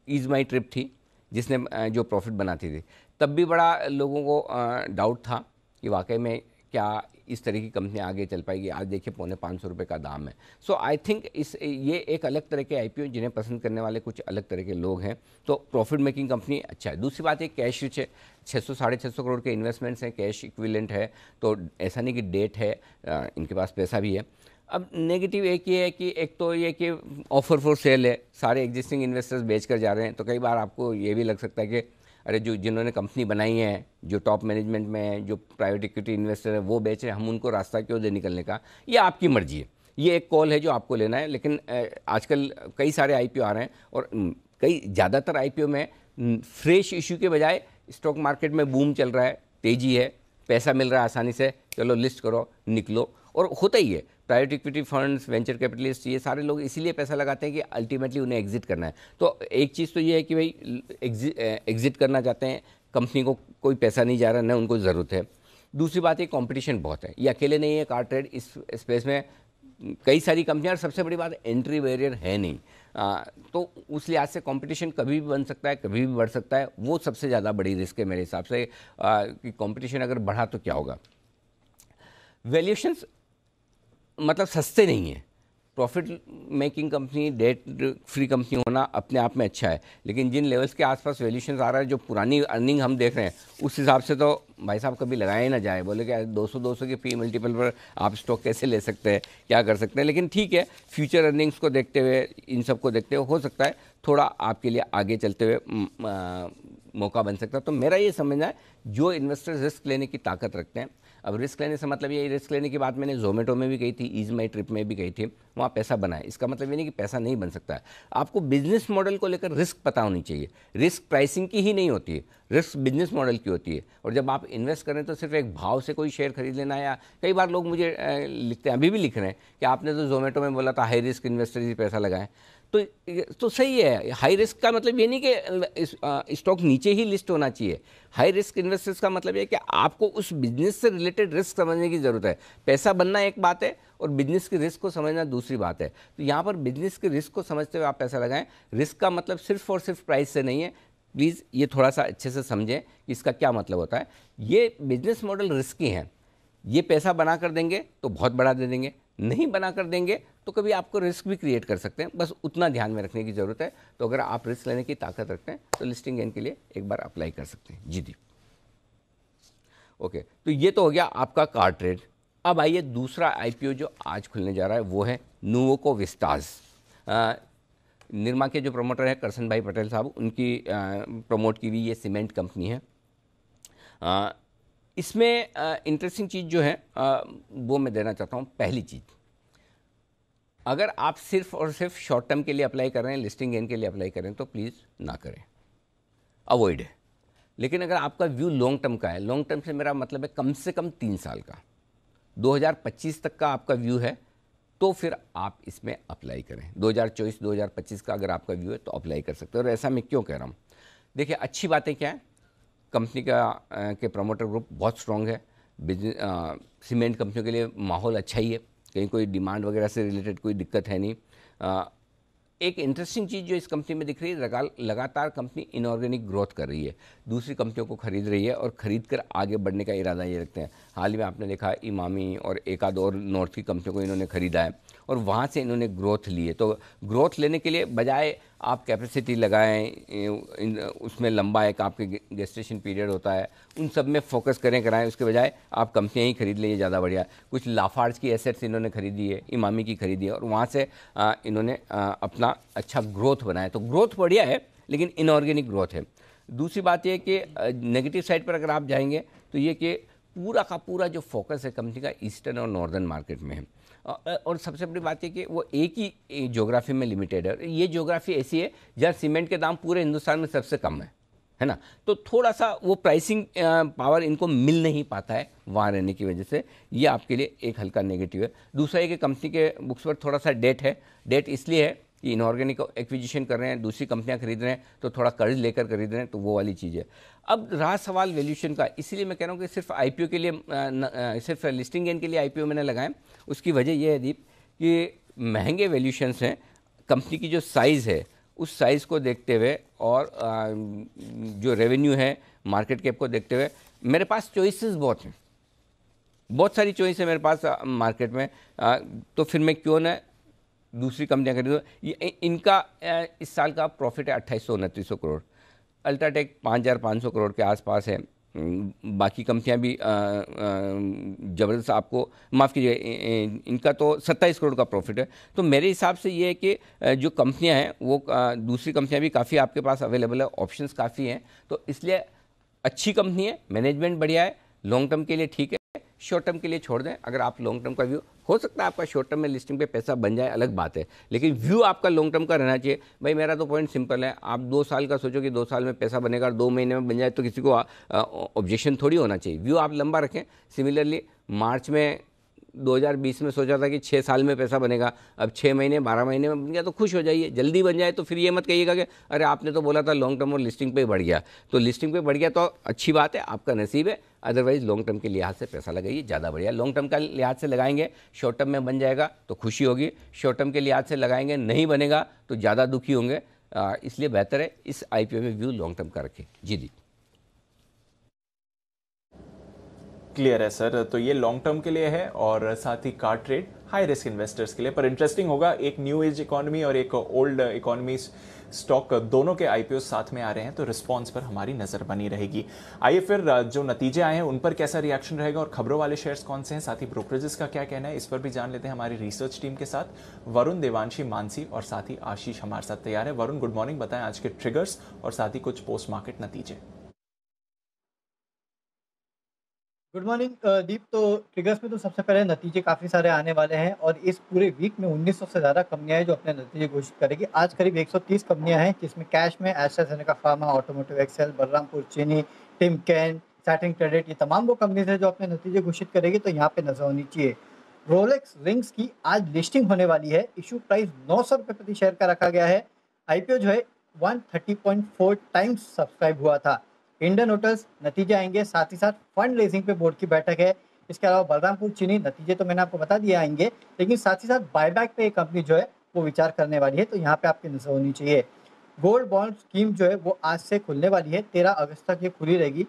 ईज माई ट्रिप थी जिसने जो प्रॉफिट बनाती थी। तब भी बड़ा लोगों को डाउट था कि वाकई में क्या इस तरह की कंपनियां आगे चल पाएगी। आज देखिए 450 रुपये का दाम है। सो आई थिंक ये एक अलग तरह के आईपीओ जिन्हें पसंद करने वाले कुछ अलग तरह के लोग हैं, तो प्रॉफिट मेकिंग कंपनी अच्छा है। दूसरी बात है कैश रिच है, 600-650 करोड़ के इन्वेस्टमेंट्स हैं, कैश इक्विवेलेंट है, तो ऐसा नहीं कि डेट है, इनके पास पैसा भी है। अब नेगेटिव एक ये है कि एक तो ये कि ऑफर फॉर सेल है, सारे एग्जिस्टिंग इन्वेस्टर्स बेच कर जा रहे हैं, तो कई बार आपको ये भी लग सकता है कि अरे जो जिन्होंने कंपनी बनाई है, जो टॉप मैनेजमेंट में है, जो प्राइवेट इक्विटी इन्वेस्टर है, वो बेचे, हम उनको रास्ता क्यों दे निकलने का। ये आपकी मर्जी है, ये एक कॉल है जो आपको लेना है। लेकिन आजकल कई सारे आईपीओ आ रहे हैं और कई ज़्यादातर आईपीओ में फ्रेश इशू के बजाय स्टॉक मार्केट में बूम चल रहा है, तेज़ी है, पैसा मिल रहा है आसानी से, चलो लिस्ट करो निकलो। और होता ही है, private equity funds, venture capitalist, ये सारे लोग इसीलिए पैसा लगाते हैं कि अल्टीमेटली उन्हें एग्जिट करना है। तो एक चीज़ तो ये है कि भाई एग्जिट करना चाहते हैं, कंपनी को कोई पैसा नहीं जा रहा, न उनको ज़रूरत है। दूसरी बात है कंपटीशन बहुत है, ये अकेले नहीं है कार ट्रेड, इस स्पेस में कई सारी कंपनियां, और सबसे बड़ी बात एंट्री बैरियर है नहीं। तो उस लिहाज से कंपटीशन कभी भी बन सकता है, कभी भी बढ़ सकता है, वो सबसे ज़्यादा बड़ी रिस्क है मेरे हिसाब से कि कंपटीशन अगर बढ़ा तो क्या होगा। वैल्यूएशंस मतलब सस्ते नहीं है। Profit making company, debt free company होना अपने आप में अच्छा है, लेकिन जिन लेवल्स के आसपास वैल्यूएशंस आ रहा है, जो पुरानी अर्निंग हम देख रहे हैं, उस हिसाब से तो भाई साहब कभी लगाया ही ना जाए। बोले कि 200 के पी मल्टीपल पर आप स्टॉक कैसे ले सकते हैं, क्या कर सकते हैं। लेकिन ठीक है, फ्यूचर अर्निंग्स को देखते हुए, इन सब को देखते हुए हो सकता है थोड़ा आपके लिए आगे चलते हुए मौका बन सकता है। तो मेरा ये समझना है, जो इन्वेस्टर्स रिस्क लेने की ताकत रखते हैं, अब रिस्क लेने से मतलब ये, रिस्क लेने की बात मैंने जोमेटो में भी कही थी, ईज माई ट्रिप में भी कही थी, वहाँ पैसा बना है, इसका मतलब ये नहीं कि पैसा नहीं बन सकता है। आपको बिजनेस मॉडल को लेकर रिस्क पता होनी चाहिए। रिस्क प्राइसिंग की ही नहीं होती है, रिस्क बिजनेस मॉडल की होती है। और जब आप इन्वेस्ट करें तो सिर्फ एक भाव से कोई शेयर खरीद लेना, या कई बार लोग मुझे लिखते हैं, अभी भी लिख रहे हैं कि आपने तो जोमेटो में बोला था हाई रिस्क इन्वेस्टर ही पैसा लगाएं, तो सही है। हाई रिस्क का मतलब ये नहीं कि स्टॉक नीचे ही लिस्ट होना चाहिए। हाई रिस्क इन्वेस्टर्स का मतलब ये कि आपको उस बिजनेस से रिलेटेड रिस्क समझने की ज़रूरत है। पैसा बनना एक बात है और बिजनेस के रिस्क को समझना दूसरी बात है। तो यहाँ पर बिजनेस के रिस्क को समझते हुए आप पैसा लगाएं। रिस्क का मतलब सिर्फ और सिर्फ प्राइस से नहीं है, प्लीज़ ये थोड़ा सा अच्छे से समझें कि इसका क्या मतलब होता है। ये बिजनेस मॉडल रिस्की हैं, ये पैसा बना कर देंगे तो बहुत बड़ा दे देंगे, नहीं बना कर देंगे तो कभी आपको रिस्क भी क्रिएट कर सकते हैं। बस उतना ध्यान में रखने की ज़रूरत है। तो अगर आप रिस्क लेने की ताकत रखते हैं तो लिस्टिंग गेन के लिए एक बार अप्लाई कर सकते हैं। जी दी, ओके। तो ये तो हो गया आपका कार ट्रेड। अब आइए दूसरा आईपीओ जो आज खुलने जा रहा है वो है नुवोको विस्टास। निरमा के जो प्रमोटर है करसन भाई पटेल साहब, उनकी प्रमोट की हुई ये सीमेंट कंपनी है। इसमें इंटरेस्टिंग चीज़ जो है वो मैं देना चाहता हूँ। पहली चीज़, अगर आप सिर्फ और सिर्फ शॉर्ट टर्म के लिए अप्लाई कर रहे हैं, लिस्टिंग गेन के लिए अप्लाई करें तो प्लीज़ ना करें, अवॉइड है। लेकिन अगर आपका व्यू लॉन्ग टर्म का है, लॉन्ग टर्म से मेरा मतलब है कम से कम 3 साल का, 2025 तक का आपका व्यू है, तो फिर आप इसमें अप्लाई करें। 2024-2025 का अगर आपका व्यू है तो अप्लाई कर सकते हैं। और ऐसा मैं क्यों कह रहा हूँ, देखिए अच्छी बातें क्या है, कंपनी का के प्रमोटर ग्रुप बहुत स्ट्रांग है। सीमेंट कंपनियों के लिए माहौल अच्छा ही है, कहीं कोई डिमांड वगैरह से रिलेटेड कोई दिक्कत है नहीं। एक इंटरेस्टिंग चीज़ जो इस कंपनी में दिख रही है, लगातार कंपनी इनऑर्गेनिक ग्रोथ कर रही है, दूसरी कंपनियों को खरीद रही है और खरीद कर आगे बढ़ने का इरादा ये रखते हैं। हाल ही में आपने देखा इमामी और एक आध और नॉर्थ की कंपनियों को इन्होंने खरीदा है और वहाँ से इन्होंने ग्रोथ ली है। तो ग्रोथ लेने के लिए बजाय आप कैपेसिटी लगाएं, उसमें लंबा एक आपके गेस्टेशन पीरियड होता है, उन सब में फोकस कराएं, उसके बजाय आप कंपनियां ही खरीद लें, ज़्यादा बढ़िया। कुछ लाफार्ज की एसेट्स इन्होंने खरीदी है, इमामी की खरीदी है और वहाँ से इन्होंने अपना अच्छा ग्रोथ बनाया। तो ग्रोथ बढ़िया है, लेकिन इनऑर्गेनिक ग्रोथ है। दूसरी बात यह कि नेगेटिव साइड पर अगर आप जाएंगे तो ये कि पूरा का पूरा जो फोकस है कंपनी का ईस्टर्न और नॉर्दर्न मार्केट में है। और सबसे बड़ी बात है कि वो एक ही ज्योग्राफी में लिमिटेड है। ये ज्योग्राफी ऐसी है जहाँ सीमेंट के दाम पूरे हिंदुस्तान में सबसे कम है ना। तो थोड़ा सा वो प्राइसिंग पावर इनको मिल नहीं पाता है वहाँ रहने की वजह से, ये आपके लिए एक हल्का नेगेटिव है। दूसरा है कि कंपनी के बुक्स पर थोड़ा सा डेट है। डेट इसलिए है कि इनऑर्गेनिक एक्विजिशन कर रहे हैं, दूसरी कंपनियां खरीद रहे हैं तो थोड़ा कर्ज लेकर खरीद रहे हैं, तो वो वाली चीज़ है। अब रहा सवाल वैल्यूएशन का, इसीलिए मैं कह रहा हूँ कि सिर्फ आईपीओ के लिए, सिर्फ लिस्टिंग गेन के लिए आईपीओ मैंने लगाए। उसकी वजह यह है दीप कि महंगे वैल्यूएशंस हैं, कंपनी की जो साइज़ है उस साइज़ को देखते हुए और जो रेवेन्यू है, मार्केट कैप को देखते हुए मेरे पास चॉइसेस बहुत हैं, बहुत सारी चॉइस है मेरे पास मार्केट में। तो फिर मैं क्यों ना दूसरी कंपनियां खरीदो। इनका इस साल का प्रॉफिट है 2800-2900 करोड़, अल्ट्राटेक 5500 करोड़ के आसपास है, बाकी कंपनियां भी ज़बरदस्त आपको, माफ़ कीजिए, इनका तो 27 करोड़ का प्रॉफिट है। तो मेरे हिसाब से ये है कि जो कंपनियां हैं वो दूसरी कंपनियां भी काफ़ी आपके पास अवेलेबल है, ऑप्शंस काफ़ी हैं, तो इसलिए अच्छी कंपनी है, मैनेजमेंट बढ़िया है, लॉन्ग टर्म के लिए ठीक है, शॉर्ट टर्म के लिए छोड़ दें। अगर आप लॉन्ग टर्म का व्यू, हो सकता है आपका शॉर्ट टर्म में लिस्टिंग पे पैसा बन जाए, अलग बात है, लेकिन व्यू आपका लॉन्ग टर्म का रहना चाहिए। भाई मेरा तो पॉइंट सिंपल है, आप 2 साल का सोचो कि 2 साल में पैसा बनेगा और 2 महीने में बन जाए तो किसी को ऑब्जेक्शन थोड़ी होना चाहिए। व्यू आप लंबा रखें। सिमिलरली मार्च में 2020 में सोचा था कि 6 साल में पैसा बनेगा, अब 6 महीने 12 महीने में बन गया तो खुश हो जाइए। जल्दी बन जाए तो फिर ये मत कहिएगा कि अरे आपने तो बोला था लॉन्ग टर्म और लिस्टिंग पे बढ़ गया। तो लिस्टिंग पे बढ़ गया तो अच्छी बात है, आपका नसीब है, अदरवाइज लॉन्ग टर्म के लिहाज से पैसा लगाइए, ज़्यादा बढ़िया। लॉन्ग टर्म का लिहाज से लगाएंगे, शॉर्ट टर्म में बन जाएगा तो खुशी होगी, शॉर्ट टर्म के लिहाज से लगाएंगे नहीं बनेगा तो ज़्यादा दुखी होंगे। इसलिए बेहतर है इस IPO में व्यू लॉन्ग टर्म का रखें। जी दी, क्लियर है सर। तो ये लॉन्ग टर्म के लिए है और साथ ही car trade high risk investors के लिए। पर इंटरेस्टिंग होगा, एक न्यू एज इकोनॉमी और एक ओल्ड इकोनॉमी स्टॉक दोनों के IPO साथ में आ रहे हैं, तो रिस्पांस पर हमारी नजर बनी रहेगी। आइए फिर जो नतीजे आए हैं उन पर कैसा रिएक्शन रहेगा और खबरों वाले शेयर्स कौन से हैं, साथ ही ब्रोकरेजेस का क्या कहना है, इस पर भी जान लेते हैं हमारी रिसर्च टीम के साथ। वरुण, देवांशी, मानसी और साथ ही आशीष हमारे साथ तैयार है। वरुण, गुड मॉर्निंग, बताएं आज के ट्रिगर्स और साथ ही कुछ पोस्ट मार्केट नतीजे। गुड मॉर्निंग दीप। तो ट्रिगर्स में तो सबसे पहले नतीजे काफ़ी सारे आने वाले हैं और इस पूरे वीक में 1900 से ज़्यादा कंपनियां हैं जो अपने नतीजे घोषित करेगी। आज करीब 130 कंपनियां हैं जिसमें कैश में AstraZeneca Pharma, Automotive Axle, Balrampur Chini, Timken, satin credit, ये तमाम वो कंपनीज है जो अपने नतीजे घोषित करेगी, तो यहाँ पे नजर होनी चाहिए। रोलेक्स रिंग्स की आज लिस्टिंग होने वाली है। इशू प्राइस 900 रुपये प्रति शेयर का रखा गया है। IPO जो है 130.4 टाइम्स सब्सक्राइब हुआ था। इंडियन होटल्स नतीजे आएंगे, साथ ही साथ फंड रेजिंग पे बोर्ड की बैठक है। इसके अलावा बलरामपुर चीनी नतीजे तो मैंने आपको बता दिए आएंगे, लेकिन साथ ही साथ बायबैक पे एक कंपनी जो है वो विचार करने वाली है, तो यहाँ पे आपकी नजर होनी चाहिए। गोल्ड बॉन्ड स्कीम जो है वो आज से खुलने वाली है, 13 अगस्त तक ये खुली रहेगी।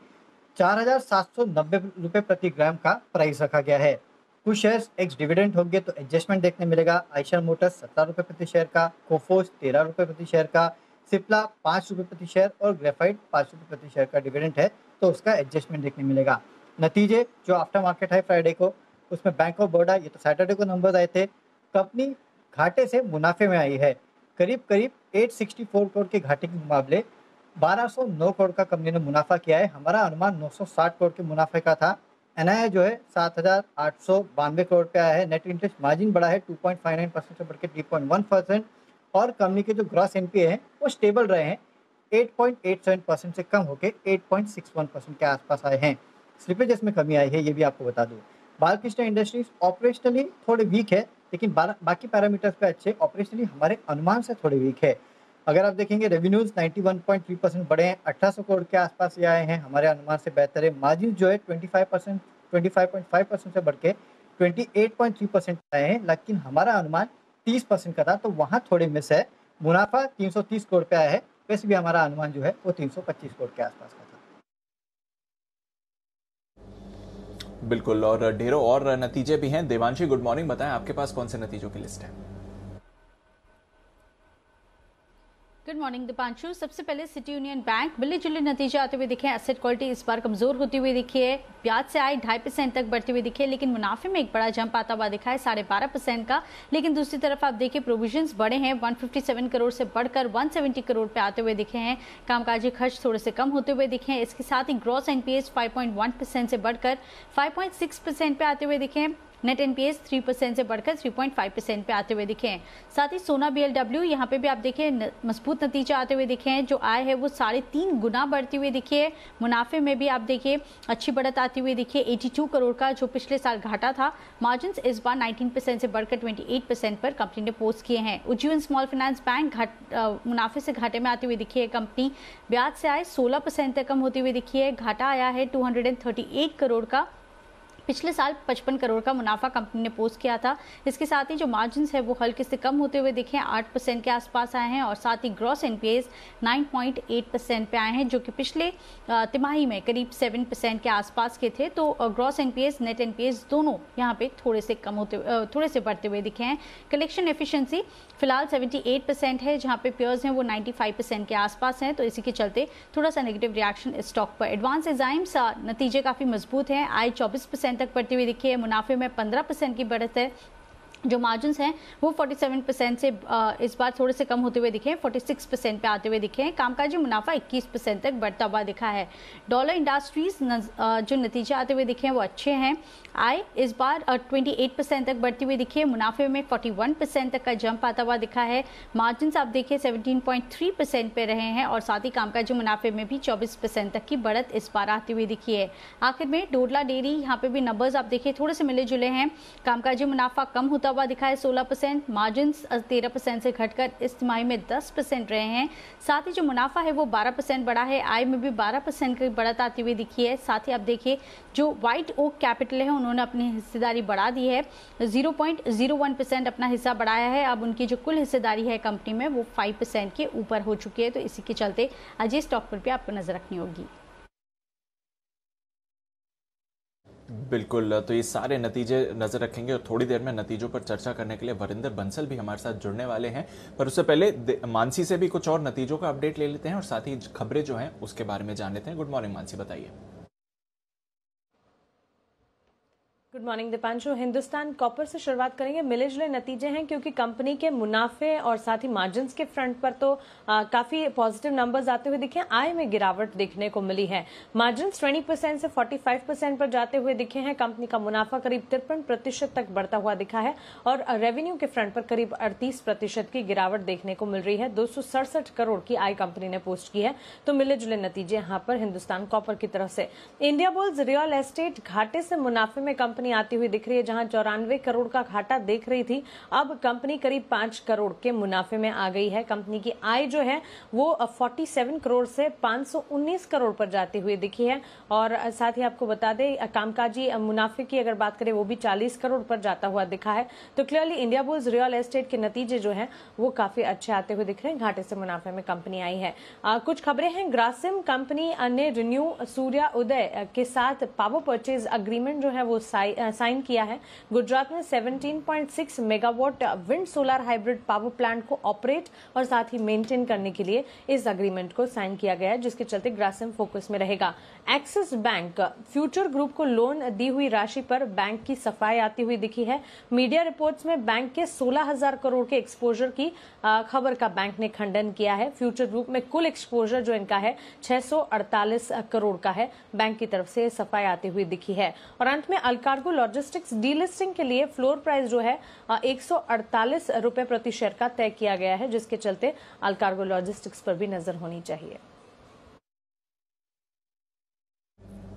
4,790 रुपये प्रति ग्राम का प्राइस रखा गया है। कुछ शेयर्स एक्स डिविडेंड होंगे तो एडजस्टमेंट देखने मिलेगा। आइशर मोटर्स 17 रुपये प्रति शेयर का, कोफोस 13 रुपये प्रति शेयर का, सिप्ला 5 रुपये प्रति शेयर और ग्रेफाइट 5 रुपये प्रति शेयर का डिविडेंड है, तो उसका एडजस्टमेंट देखने मिलेगा। नतीजे जो आफ्टर मार्केट है फ्राइडे को, उसमें बैंक ऑफ बड़ौदा, ये तो सैटरडे को नंबर्स आए थे, कंपनी घाटे से मुनाफे में आई है। करीब करीब 864 करोड़ के घाटे के मुकाबले 1209 करोड़ का कंपनी ने मुनाफा किया है। हमारा अनुमान 960 करोड़ के मुनाफे का था। NII जो है 7,892 करोड़ पे आया है। नेट इंटरेस्ट मार्जिन बढ़ा है 2.59% से बढ़ के 3.1%, और कंपनी के जो ग्रॉस NPA हैं वो स्टेबल रहे हैं, 8.87% से कम होकर 8.61% के आसपास आए हैं। स्लिपेजेस में कमी आई है, ये भी आपको बता दूं। बालकृष्ण इंडस्ट्रीज ऑपरेशनली थोड़े वीक है, लेकिन बाकी पैरामीटर्स पे अच्छे, ऑपरेशनली हमारे अनुमान से थोड़े वीक है। अगर आप देखेंगे रेवेन्यूज 91.3% बढ़े हैं, 1800 करोड़ के आसपास ये आए हैं, हमारे अनुमान से बेहतर है। मार्जिन जो है 25.5% से बढ़ के 28.3% आए हैं, लेकिन हमारा अनुमान 30% का था, तो वहाँ थोड़े मिस है। मुनाफा 330 करोड़ पे आया है, वैसे भी हमारा अनुमान जो है वो 325 करोड़ के आसपास का था। बिल्कुल, और ढेरों और नतीजे भी हैं। देवांशी, गुड मॉर्निंग, बताएं आपके पास कौन से नतीजों की लिस्ट है। Good morning Deepanshu. सबसे पहले सिटी यूनियन बैंक मिले जुले नतीजे आते हुए दिखे। एसेट क्वालिटी इस बार कमजोर होती हुई दिखी है। ब्याज से आय 2.5% तक बढ़ती हुई दिखी है, लेकिन मुनाफे में एक बड़ा जंप आता हुआ दिखा है 12.5% का। लेकिन दूसरी तरफ आप देखिए प्रोविजंस बढ़े हैं, 157 करोड़ से बढ़कर 170 करोड़ पे आते हुए दिखे हैं। कामकाजी खर्च थोड़े से कम होते हुए दिखे हैं। इसके साथ ही ग्रॉस NPAs 5.1% से बढ़कर 5.6% पे आते हुए दिखे हैं। नेट NPAs 3% से बढ़कर 3.5% पे आते हुए दिखे हैं। साथ ही सोना BLW यहाँ पे भी आप देखिए मजबूत नतीजे आते हुए दिखे हैं। जो आय है वो 3.5 गुना बढ़ती हुई दिखी है। मुनाफे में भी आप देखिए अच्छी बढ़त आती हुई दिखी है, 82 करोड़ का, जो पिछले साल घाटा था। मार्जिन इस बार 19% से बढ़कर 28% पर कंपनी ने पोस्ट किए हैं। उज्जीवन स्मॉल फाइनेंस बैंक मुनाफे से घाटे में आती हुई दिखी है। कंपनी ब्याज से आय 16% तक कम होती हुई दिखी है। घाटा आया है 238 करोड़ का। पिछले साल 55 करोड़ का मुनाफा कंपनी ने पोस्ट किया था। इसके साथ ही जो मार्जिन्स है वो हल्के से कम होते हुए दिखे, 8% के आसपास आए हैं और साथ ही ग्रॉस एनपीएस 9.8% पे आए हैं, जो कि पिछले तिमाही में करीब 7% के आसपास के थे। तो ग्रॉस एनपीएस, नेट एनपीएस दोनों यहाँ पे थोड़े से बढ़ते हुए दिखे हैं। कलेक्शन एफिशिएंसी फिलहाल 78% है, जहाँ पे पेयर्स हैं वो 95% के आसपास हैं। तो इसी के चलते थोड़ा सा नेगेटिव रिएक्शन स्टॉक पर। एडवांस एंजाइम्स नतीजे काफी मजबूत हैं, आय 24% तक बढ़ती हुई दिखी है, मुनाफे में 15% की बढ़त है। जो मार्जिन्स हैं वो 47% से इस बार थोड़े से कम होते हुए दिखे हैं, 46% पे आते हुए दिखे हैं। कामकाजी मुनाफा 21% तक बढ़ता हुआ दिखा है। डॉलर इंडस्ट्रीज जो नतीजे आते हुए दिखे हैं वो अच्छे हैं। आय इस बार 28% तक बढ़ती हुई दिखी है, मुनाफे में 41% तक का जंप आता हुआ दिखा है। मार्जिन्स आप देखिए 17.3% पे रहे हैं और साथ ही कामकाजी मुनाफे में भी 24% तक की बढ़त इस बार आती हुई दिखी है। आखिर में डोडला डेयरी, यहाँ पे भी नंबर्स आप देखिए थोड़े से मिले जुले हैं। कामकाजी मुनाफा कम होता हुआ दिखा है 16%, मार्जिन्स 13% से घटकर इस तिमाही में 10% रहे हैं। साथ ही जो मुनाफा है वो 12% बढ़ा है, आय में भी 12% की बढ़त आती हुई दिखी है। साथ ही आप देखिए जो व्हाइट ओक कैपिटल है उन्होंने अपनी हिस्सेदारी बढ़ा दी है, 0.01% अपना हिस्सा बढ़ाया है। अब उनकी जो कुल हिस्सेदारी है कंपनी में वो 5% के ऊपर हो चुकी है। तो इसी के चलते अजय स्टॉक पर भी आपको नजर रखनी होगी। बिल्कुल, तो ये सारे नतीजे नजर रखेंगे और थोड़ी देर में नतीजों पर चर्चा करने के लिए वरिंदर बंसल भी हमारे साथ जुड़ने वाले हैं। पर उससे पहले मानसी से भी कुछ और नतीजों का अपडेट ले लेते हैं और साथ ही खबरें जो हैं उसके बारे में जान लेते हैं। गुड मॉर्निंग मानसी, बताइए। Good morning Deepanshu. Hindustan copper से शुरुआत करेंगे। मिले जुले नतीजे हैं क्योंकि कंपनी के मुनाफे और साथ ही मार्जिन्स के फ्रंट पर तो काफी पॉजिटिव नंबर्स आते हुए दिखे हैं। आय में गिरावट देखने को मिली है, मार्जिन्स 20% से 45% पर जाते हुए दिखे हैं। कंपनी का मुनाफा करीब 53% तक बढ़ता हुआ दिखा है और रेवेन्यू के फ्रंट पर करीब 38% की गिरावट देखने को मिल रही है। 267 करोड़ की आय कंपनी ने पोस्ट की है। तो मिले जुले नतीजे यहाँ पर हिंदुस्तान कॉपर की तरफ से। इंडिया बुल्स रियल एस्टेट घाटे से मुनाफे में कंपनी आती हुई दिख रही है, जहां 94 करोड़ का घाटा देख रही थी, अब कंपनी करीब 5 करोड़ के मुनाफे में आ गई है। कंपनी की आय जो है वो 47 करोड़ से 519 करोड़ पर जाती हुई दिखी है और साथ ही आपको बता दें कामकाजी मुनाफे की अगर बात करें वो भी 40 करोड़ पर जाता हुआ दिखा है। तो clearly India bulls real estate के नतीजे जो है वो काफी अच्छे आते हुए दिख रहे हैं। घाटे से मुनाफे में कंपनी आई है। कुछ खबरें हैं। ग्रासिम कंपनी ने रिन्यू सूर्या उदय के साथ पावर परचेज अग्रीमेंट जो है वो साइन किया है। गुजरात में 17.6 megawatt wind solar hybrid power plant को ऑपरेट और साथ ही मेंटेन करने के लिए इस अग्रीमेंट को साइन किया गया है, जिसके चलते ग्रासिम फोकस में रहेगा। एक्सिस बैंक फ्यूचर ग्रुप को लोन दी हुई राशि पर बैंक की सफाई आती हुई दिखी है। मीडिया रिपोर्ट्स में बैंक के 16,000 करोड़ के एक्सपोजर की खबर का बैंक ने खंडन किया है। फ्यूचर ग्रुप में कुल एक्सपोजर जो इनका है 648 करोड़ का है। बैंक की तरफ से सफाई आती हुई दिखी है। और अंत में अल्कार्गो लॉजिस्टिक्स डीलिस्टिंग के लिए फ्लोर प्राइस जो है 148 रुपए प्रति शेयर का तय किया गया है, जिसके चलते अल्कार्गो लॉजिस्टिक्स पर भी नजर होनी चाहिए।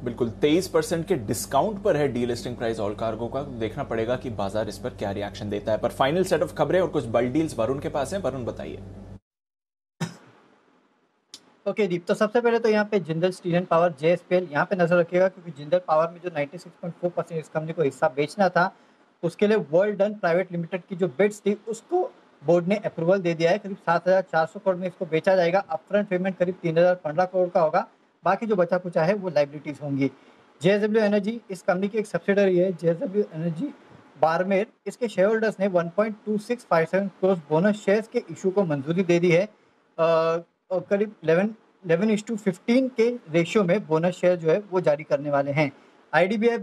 बिल्कुल 23% के डिस्काउंट पर है डीलिस्टिंग प्राइस ऑल कार्गो का। देखना पड़ेगा कि बाजार इस पर क्या रिएक्शन देता है। पर फाइनल सेट ऑफ खबरें और कुछ बल्ड डील्स वरुण के पास हैं। वरुण, बताइए। ओके दीप, तो सबसे पहले तो यहाँ पे Jindal steel and power JSPL यहाँ पे नजर रखिएगा, क्योंकि जिंदल पावर में जो 96.4% इस कंपनी को हिस्सा बेचना था उसके लिए वर्ल्ड डन प्राइवेट लिमिटेड की जो बिड्स थी उसको बोर्ड ने अप्रूवल दे दिया है। करीब 7,400 करोड़ में इसको बेचा जाएगा। अपफ्रंट पेमेंट करीब 3,015 करोड़ का होगा, बाकी जो बचा कुचा है वो लाइबिलिटीज होंगी। JSW एनर्जी इस कंपनी की एक सब्सिडरी है, JSW एनर्जी बारमेर। इसके शेयर होल्डर्स ने 1.2657 करोड़ बोनस शेयर्स के इशू को मंजूरी दे दी है और करीब 11:15 के रेशियो में बोनस शेयर जो है वो जारी करने वाले हैं। IDBI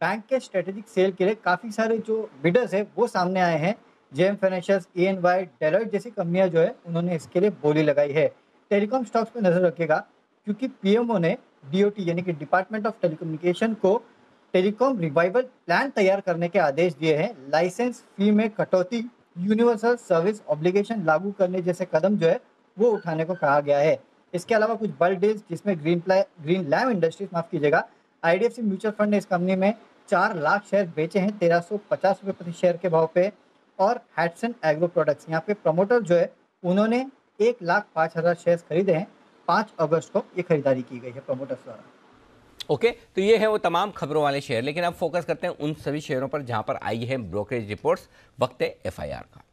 बैंक के स्ट्रेटेजिक सेल के लिए काफ़ी सारे जो बिडर्स है वो सामने आए हैं। JM फाइनेंशियल्स, EY, डेलॉयट जैसी कंपनियां जो है उन्होंने इसके लिए बोली लगाई है। टेलीकॉम स्टॉक्स पे नजर रखेगा, क्योंकि PMO ने DOT यानी कि डिपार्टमेंट ऑफ टेलीकम्युनिकेशन को टेलीकॉम रिवाइवल प्लान तैयार करने के आदेश दिए हैं। लाइसेंस फी में कटौती, यूनिवर्सल सर्विस ऑब्लिगेशन लागू करने जैसे कदम जो है वो उठाने को कहा गया है। इसके अलावा कुछ बल्ड डील्स जिसमें ग्रीन लैम इंडस्ट्रीज, माफ कीजिएगा, IDFC म्यूचुअल फंड ने इस कंपनी में 4 लाख शेयर बेचे हैं 1350 रुपये प्रति शेयर के भाव पे। और हैटसन एग्रो प्रोडक्ट्स, यहाँ पे प्रमोटर जो है उन्होंने 1,05,000 शेयर खरीदे हैं। 5 अगस्त को ये खरीदारी की गई है प्रमोटर्स द्वारा। ओके, तो ये है वो तमाम खबरों वाले शेयर, लेकिन अब फोकस करते हैं उन सभी शेयरों पर जहां पर आई है ब्रोकरेज रिपोर्ट्स। वक्त है एफआईआर का।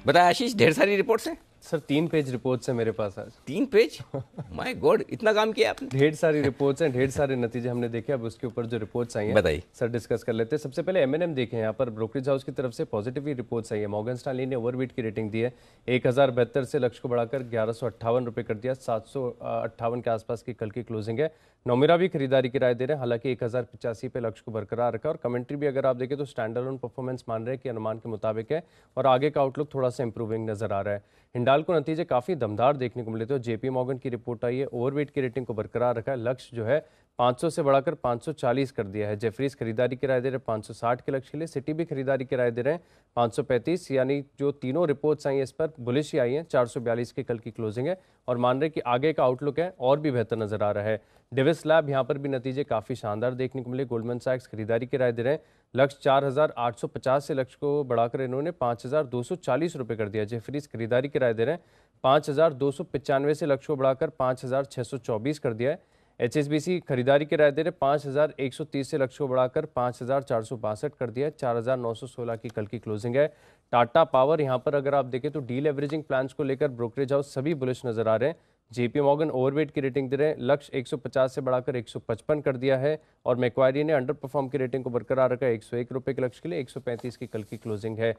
बताया आशीष, ढेर सारी रिपोर्ट्स हैं सर। 3 पेज रिपोर्ट्स है मेरे पास आज। 3 पेज? माय गॉड, इतना काम किया आपने। ढेर सारी रिपोर्ट्स हैं, ढेर सारे नतीजे हमने देखे। अब उसके ऊपर जो रिपोर्ट्स आई हैं बताइए सर, डिस्कस कर लेते हैं। सबसे पहले एमएनएम देखें, यहाँ पर ब्रोकरेज हाउस की तरफ से पॉजिटिव रिपोर्ट्स आई है। मॉर्गन स्टैनली ने ओवरवेट की रेटिंग दी है, 1072 से लक्ष्य को बढ़ाकर 1158 रुपये कर दिया। 758 के आसपास की कल की क्लोजिंग है। नोमिरा भी खरीदारी की राय दे रहे हैं, हालांकि 1085 पे लक्ष्य को बरकरार रखा। और कमेंट्री भी अगर आप देखें तो स्टैंड अलोन परफॉर्मेंस मान रहे हैं कि अनुमान के मुताबिक है और आगे का आउटलुक थोड़ा सा इंप्रूविंग नजर आ रहा है। हिंडाल्को नतीजे काफी दमदार देखने को मिले थे। जेपी मॉर्गन की रिपोर्ट आई है, ओवरवेट की रेटिंग को बरकरार रखा है। लक्ष्य जो है 500 से बढ़ाकर 540 कर दिया है। जेफरीज खरीदारी की राय दे रहे हैं 560 के लक्ष्य के लिए। सिटी भी खरीदारी की राय दे रहे हैं 535, यानी जो तीनों रिपोर्ट्स आई हैं इस पर बुलिश ही आई हैं। 442 की कल की क्लोजिंग है और मान रहे कि आगे का आउटलुक है और भी बेहतर नजर आ रहा है। डेविस लैब यहाँ पर भी नतीजे काफी शानदार देखने को मिले। गोल्डमैन सैक्स खरीदारी की राय दे रहे हैं, लक्ष्य 4850 से लक्ष्य को बढ़ाकर इन्होंने 5240 रुपये कर दिया। जेफरीज खरीदारी की राय दे रहे हैं 5295 से लक्ष्य को बढ़ाकर 5624 कर दिया है। HSBC खरीदारी की राय दे रहे 5130 से लक्ष्य को बढ़ाकर 5462 कर दिया है। 4916 की कल की क्लोजिंग है। टाटा पावर यहाँ पर अगर आप देखें तो डीलेवरेजिंग प्लान्स को लेकर ब्रोकरेज हाउस सभी बुलिश नजर आ रहे हैं। जेपी मॉर्गन ओवरवेट की रेटिंग दे रहे हैं, लक्ष्य 150 से बढ़ाकर 155 कर दिया है। और मैक्वायरी ने अंडर परफॉर्म की रेटिंग को बरकरार रखा है 101 रुपये के लक्ष्य के लिए। 135 की कल की क्लोजिंग है।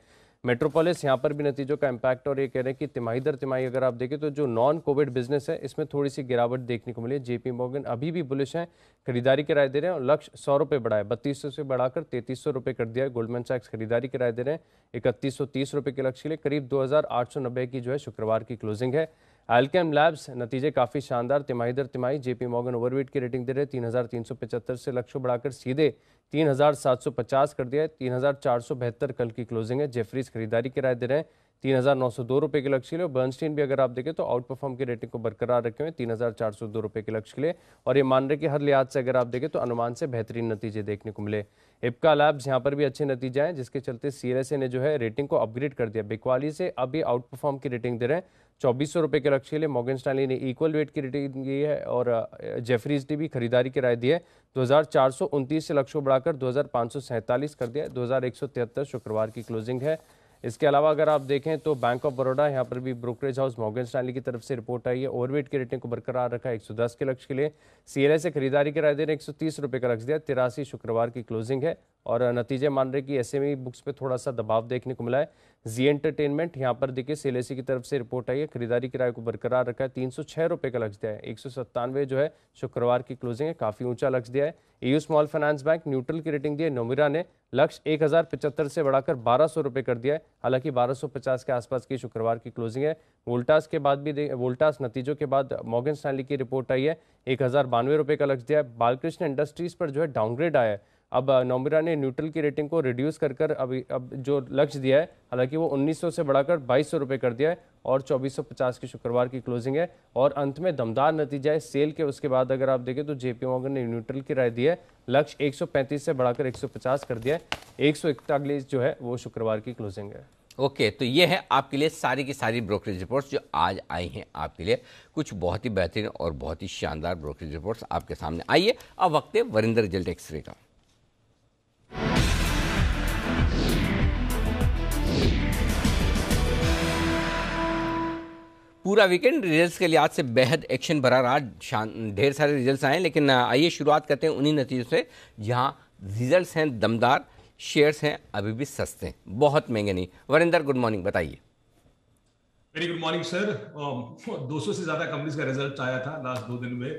मेट्रोपोलिस यहाँ पर भी नतीजों का इम्पैक्ट, और ये कह रहे हैं कि तिमाही दर तिमाही अगर आप देखें तो जो नॉन कोविड बिजनेस है इसमें थोड़ी सी गिरावट देखने को मिली है। जेपी मॉर्गन अभी भी बुलिश है, खरीदारी की राय दे रहे हैं और लक्ष्य 100 रुपये बढ़ाए, 3200 से बढ़ाकर 3300 रुपये कर दिया है। गोल्डमैन सैक्स खरीदारी की राय दे रहे हैं 3130 रुपये के लक्ष्य के लिए। करीब 2890 की जो है शुक्रवार की क्लोजिंग है। अल्केम लैब्स नतीजे काफी शानदार, तिमाही दर तिमाही। जेपी मॉर्गन ओवरवेट की रेटिंग दे रहे हैं 3375 से लक्ष्य बढ़ाकर सीधे 3750 कर दिया है। 3472 कल की क्लोजिंग है। जेफरीज खरीदारी की राय दे रहे हैं 3902 रुपये के लक्ष्य के लिए। और बर्नस्टीन भी अगर आप देखें तो आउट परफॉर्म की रेटिंग को बरकरार रखे हुए 3402 रुपये के लक्ष्य के लिए। और ये मान रहे कि हर लिहाज से अगर आप देखें तो अनुमान से बेहतरीन नतीजे देखने को मिले। इप्का लैब्स यहाँ पर भी अच्छे नतीजे आए, जिसके चलते सीएलएसए ने जो है रेटिंग को अपग्रेड कर दिया। बिक्वाली से अब ये आउट परफॉर्म की रेटिंग दे रहे हैं 2400 रुपये के लक्ष्य के लिए। मॉर्गन स्टैनली ने इक्वल वेट की रेटिंग दी है और जेफरीज ने भी खरीदारी की राय दी है 2429 से लक्ष्य को बढ़ाकर 2547 कर दिया है। 2173 शुक्रवार की क्लोजिंग है। इसके अलावा अगर आप देखें तो बैंक ऑफ बड़ौदा, यहाँ पर भी ब्रोकरेज हाउस मॉर्गन स्टैनली की तरफ से रिपोर्ट आई है। ओवरवेट की रेटिंग को बरकरार रखा है 110 के लक्ष्य के लिए। सीएलए से खरीदारी की राय दे रहे 130 रुपये का लक्ष्य दिया। 83 शुक्रवार की क्लोजिंग है और नतीजे मान रहे कि एसएमई बुक्स पे थोड़ा सा दबाव देखने को मिला है। जी एंटरटेनमेंट यहाँ पर देखिए सीएलएसी की तरफ से रिपोर्ट आई है, खरीदारी की राय को बरकरार रखा है। 306 रुपये का लक्ष्य दिया है। 197 जो है शुक्रवार की क्लोजिंग है, काफी ऊंचा लक्ष्य दिया है। EU small finance bank neutral की रेटिंग दी है। नोमिरा ने लक्ष्य 1075 से बढ़ाकर 1200 रुपये कर दिया है, हालांकि 1250 के आसपास की शुक्रवार की क्लोजिंग है। वोल्टास के बाद भी वोल्टास नतीजों के बाद मॉर्गन स्टैनली की रिपोर्ट आई है, 1092 रुपये का लक्ष्य दिया है। बालकृष्ण इंडस्ट्रीज पर जो है डाउनग्रेड आया है। अब नोमिरा ने न्यूट्रल की रेटिंग को रिड्यूस कर अब जो लक्ष्य दिया है, हालांकि वो 1900 से बढ़ाकर 2200 रुपये कर दिया है और 2450 की शुक्रवार की क्लोजिंग है। और अंत में दमदार नतीजा है सेल के। उसके बाद अगर आप देखें तो जेपी मॉर्गन ने न्यूट्रल की राय दी है, लक्ष्य 135 से बढ़ाकर 150 कर दिया है। 141 जो है वो शुक्रवार की क्लोजिंग है। ओके, तो ये है आपके लिए सारी की सारी ब्रोकरेज रिपोर्ट्स जो आज आई हैं आपके लिए। कुछ बहुत ही बेहतरीन और बहुत ही शानदार ब्रोकरेज रिपोर्ट्स आपके सामने आइए। अब वक्त है वरिंदर रिजल्ट एक्सरे का। पूरा वीकेंड रिजल्ट्स के लिहाज से बेहद एक्शन भरा रहा। ढेर सारे रिजल्ट्स आए, लेकिन आइए शुरुआत करते हैं उन्हीं नतीजों से जहां रिजल्ट्स हैं दमदार, शेयर्स हैं अभी भी सस्ते, बहुत महंगे नहीं। वरिंदर, गुड मॉर्निंग, बताइए। Very good morning sir. 200 से ज्यादा कंपनीज का रिजल्ट आया था लास्ट 2 दिन में,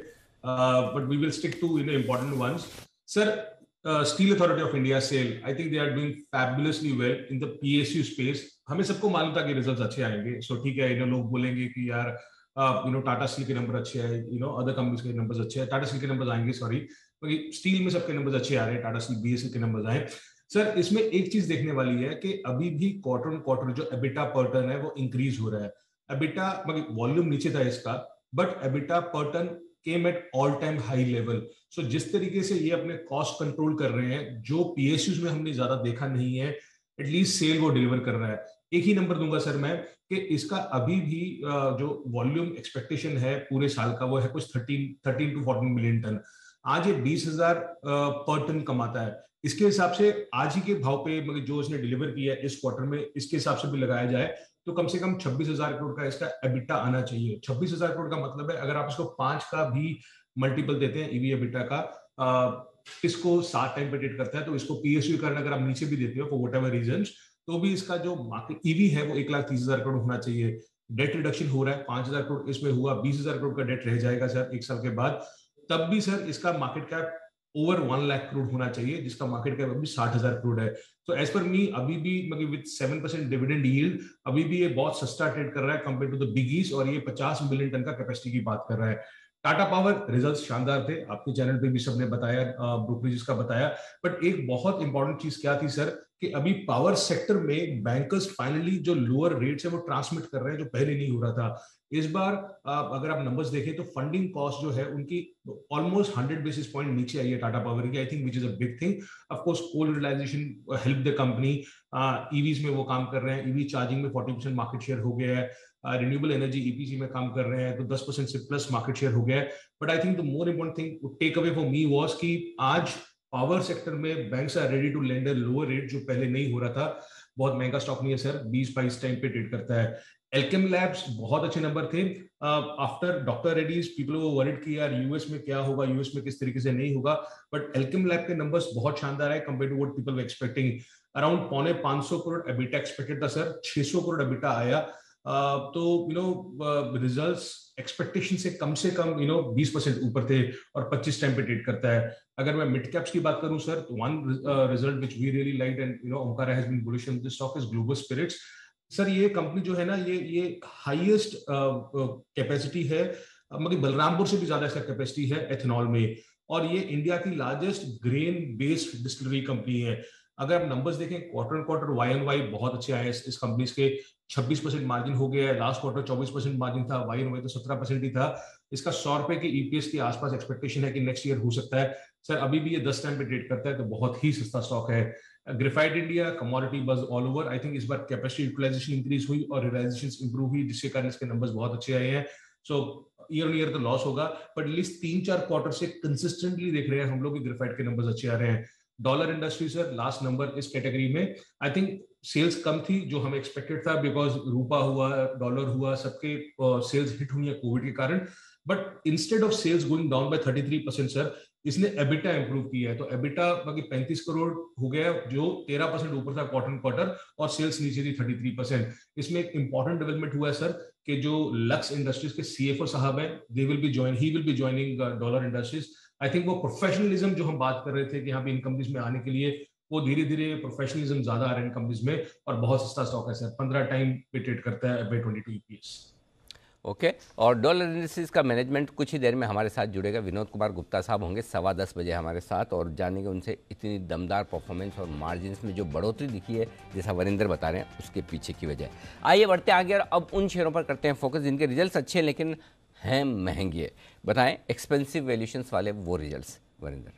but we will stick to important ones. Sir, Steel Authority of India SAIL, I think they are doing fabulously well in the PSU space. हमें सबको मालूम था कि रिजल्ट्स अच्छे आएंगे, सो ठीक है, लोग बोलेंगे कि यार टाटा स्टील के नंबर अच्छे आए, अदर कंपनीज के नंबर्स अच्छे हैं, टाटा स्टील के नंबर्स आएंगे, सॉरी, क्योंकि स्टील में सबके नंबर्स अच्छे आ रहे हैं, टाटा स्टील बीएसएल के नंबर्स आए। सर, इसमें एक चीज देखने वाली है कि अभी भी क्वार्टर ऑन क्वार्टर जो एबिटा पर टन है वो इंक्रीज हो रहा है। एबिटा वॉल्यूम नीचे था इसका, but EBITDA per ton came at all time high level. So जिस तरीके से ये अपने कॉस्ट कंट्रोल कर रहे हैं, जो पीएसयूज में हमने ज्यादा देखा नहीं है, एटलीस्ट सेल वो डिलीवर कर रहा है। एक ही नंबर दूंगा सर मैं कि इसका अभी भी जो वॉल्यूम एक्सपेक्टेशन है पूरे साल का वो है कुछ 13 to 14 मिलियन टन। आज ये 20,000 पर टन कमाता है। इसके हिसाब से आज ही के भाव पे मतलब जो इसने डिलीवर किया है इस क्वार्टर में, इसके हिसाब से भी लगाया जाए तो कम से कम 26,000 करोड़ का इसका एबिटा आना चाहिए। 26,000 करोड़ का मतलब है अगर आप इसको 5 का भी मल्टीपल देते हैं ईवी एबिटा का, इसको 7 टाइम पे ट्रेड करता है, तो इसको पीएसयू करना अगर आप नीचे भी देते हो फॉर वट एवर रीजंस, तो भी इसका जो मार्केट ईवी है वो 1,30,000 करोड़ होना चाहिए। डेट रिडक्शन हो रहा है, 5,000 करोड़ इसमें हुआ, 20,000 करोड़ का डेट रह जाएगा सर एक साल के बाद। तब भी सर इसका market cap over 1 lakh crore होना चाहिए, जिसका मार्केट कैप अभी 60,000 करोड़ है। तो एज पर मी अभी भी मतलब विद 7% डिविडेंड यील्ड अभी भी ये बहुत सस्ता ट्रेड कर रहा है कंपेयर टू द बिगीज, और ये 50 मिलियन टन का कैपेसिटी की बात कर रहा है। टाटा पावर रिजल्ट्स शानदार थे, आपके चैनल पे भी सबने बताया, ब्रोकरेजेस का बताया। बट एक बहुत इंपॉर्टेंट चीज क्या थी सर कि अभी पावर सेक्टर में बैंकर्स फाइनली जो लोअर रेट्स है वो ट्रांसमिट कर रहे हैं, जो पहले नहीं हो रहा था। इस बार अगर आप नंबर्स देखें तो फंडिंग कॉस्ट जो है उनकी ऑलमोस्ट 100 बेसिस पॉइंट नीचे आई है टाटा पावर की, I think which is a big thing. Of course coal realisation help the company, EVs में वो काम कर रहे हैं, ईवी चार्जिंग में 40% मार्केट शेयर हो गया है, रिन्यूएबल एनर्जी ईपीसी में काम कर रहे हैं तो 10% से प्लस मार्केट शेयर हो गया है। But I think the more important thing take away for me was कि आज पावर सेक्टर में banks are ready to lend lower rate, जो पहले नहीं हो रहा था। बहुत महंगा स्टॉक नहीं है सर, 20-22 टाइम पे ट्रेड करता है। एल्केम लैब्स बहुत अच्छे नंबर थे आफ्टर डॉक्टर रेड्डीज। पीपल वो वरिड कि यार यूएस में क्या होगा, यूएस में किस तरीके से नहीं होगा, बट एल्केम लैब के नंबर्स बहुत शानदार है compare to what people were expecting. Around 450 crore EBITDA expected था सर, 600 करोड़ एबिटा आया। तो रिजल्ट्स एक्सपेक्टेशन से कम 20% ऊपर थे और 25 टाइम पे ट्रेड करता है। अगर मैं मिड कैप्स की बात करूं सर, तो one result which we really liked and Omkara has been bullish on this stock is Global Spirits. Sir ये कंपनी जो है ना, ये हाईएस्ट कैपेसिटी है, मतलब बलरामपुर से भी ज्यादा इसका कैपेसिटी है एथेनॉल में, और ये इंडिया की largest grain based distillery company है। अगर आप नंबर्स देखें quarter quarter Y N Y बहुत अच्छे आए इस कंपनी के, 26% मार्जिन हो गया है, लास्ट क्वार्टर 24% मार्जिन था, वाई एन वाई तो 17% ही था। इसका 100 रुपए के ईपीएस के आसपास एक्सपेक्टेशन है कि नेक्स्ट ईयर हो सकता है सर। अभी भी ये 10 टाइम पे ट्रेड करता है, तो बहुत ही सस्ता स्टॉक है। ग्रेफाइट इंडिया कमोडिटी बज ऑल ओवर, आई थिंक इस बार कैपेसिटी यूटिलाइजेशन इंक्रीज हुई और रियलाइजेशन इंप्रूव हुई, जिसके कारण इसके नंबर्स बहुत अच्छे आए हैं। सो ईयर ऑन ईयर तो लॉस होगा, बट एटलीस्ट 3-4 क्वार्टर से कंसिस्टेंटली देख रहे हैं हम लोग कि ग्रेफाइट के नंबर्स अच्छे आ रहे हैं। Dollar industry sir last number इस कैटेगरी में, आई थिंक सेल्स कम थी जो हमें एक्सपेक्टेड था, बिकॉज रूपा हुआ, डॉलर हुआ, सबके सेल्स हिट हुई है कोविड के कारण। But instead of sales going down by 33% sir, इसने एबिटा इंप्रूव किया है, तो एबिटा बाकी 35 करोड़ हो गया, जो 13% ऊपर था क्वार्टर क्वार्टर, और सेल्स नीचे थी 33%। इसमें एक इंपॉर्टेंट डेवलपमेंट हुआ है सर कि जो लक्स इंडस्ट्रीज के सीएफओ साहब हैं, he will be joining dollar industries. I think वो प्रोफेशनलिज्म जो हम बात कर रहे थे कि यहाँ पे इन कंपनीज में आने के लिए, वो धीरे धीरे प्रोफेशनलिज्म ज्यादा आ रहा है इन कंपनीज में, और बहुत सस्ता स्टॉक है सर, 15 टाइम पे ट्रेड करता है बाय 22 ईपीएस। ओके और डॉलर इंडस्ट्रीज का मैनेजमेंट कुछ ही देर में हमारे साथ जुड़ेगा। विनोद कुमार गुप्ता साहब होंगे 10:15 बजे हमारे साथ, और जानेंगे उनसे इतनी दमदार परफॉर्मेंस और मार्जिन्स में जो बढ़ोतरी दिखी है, जैसा वरिंदर बता रहे हैं, उसके पीछे की वजह। आइए बढ़ते आगे और अब उन शेयरों पर करते हैं फोकस जिनके रिजल्ट्स अच्छे हैं लेकिन हैं महंगे। बताएं एक्सपेंसिव वैल्यूएशंस वाले वो results, Varinder.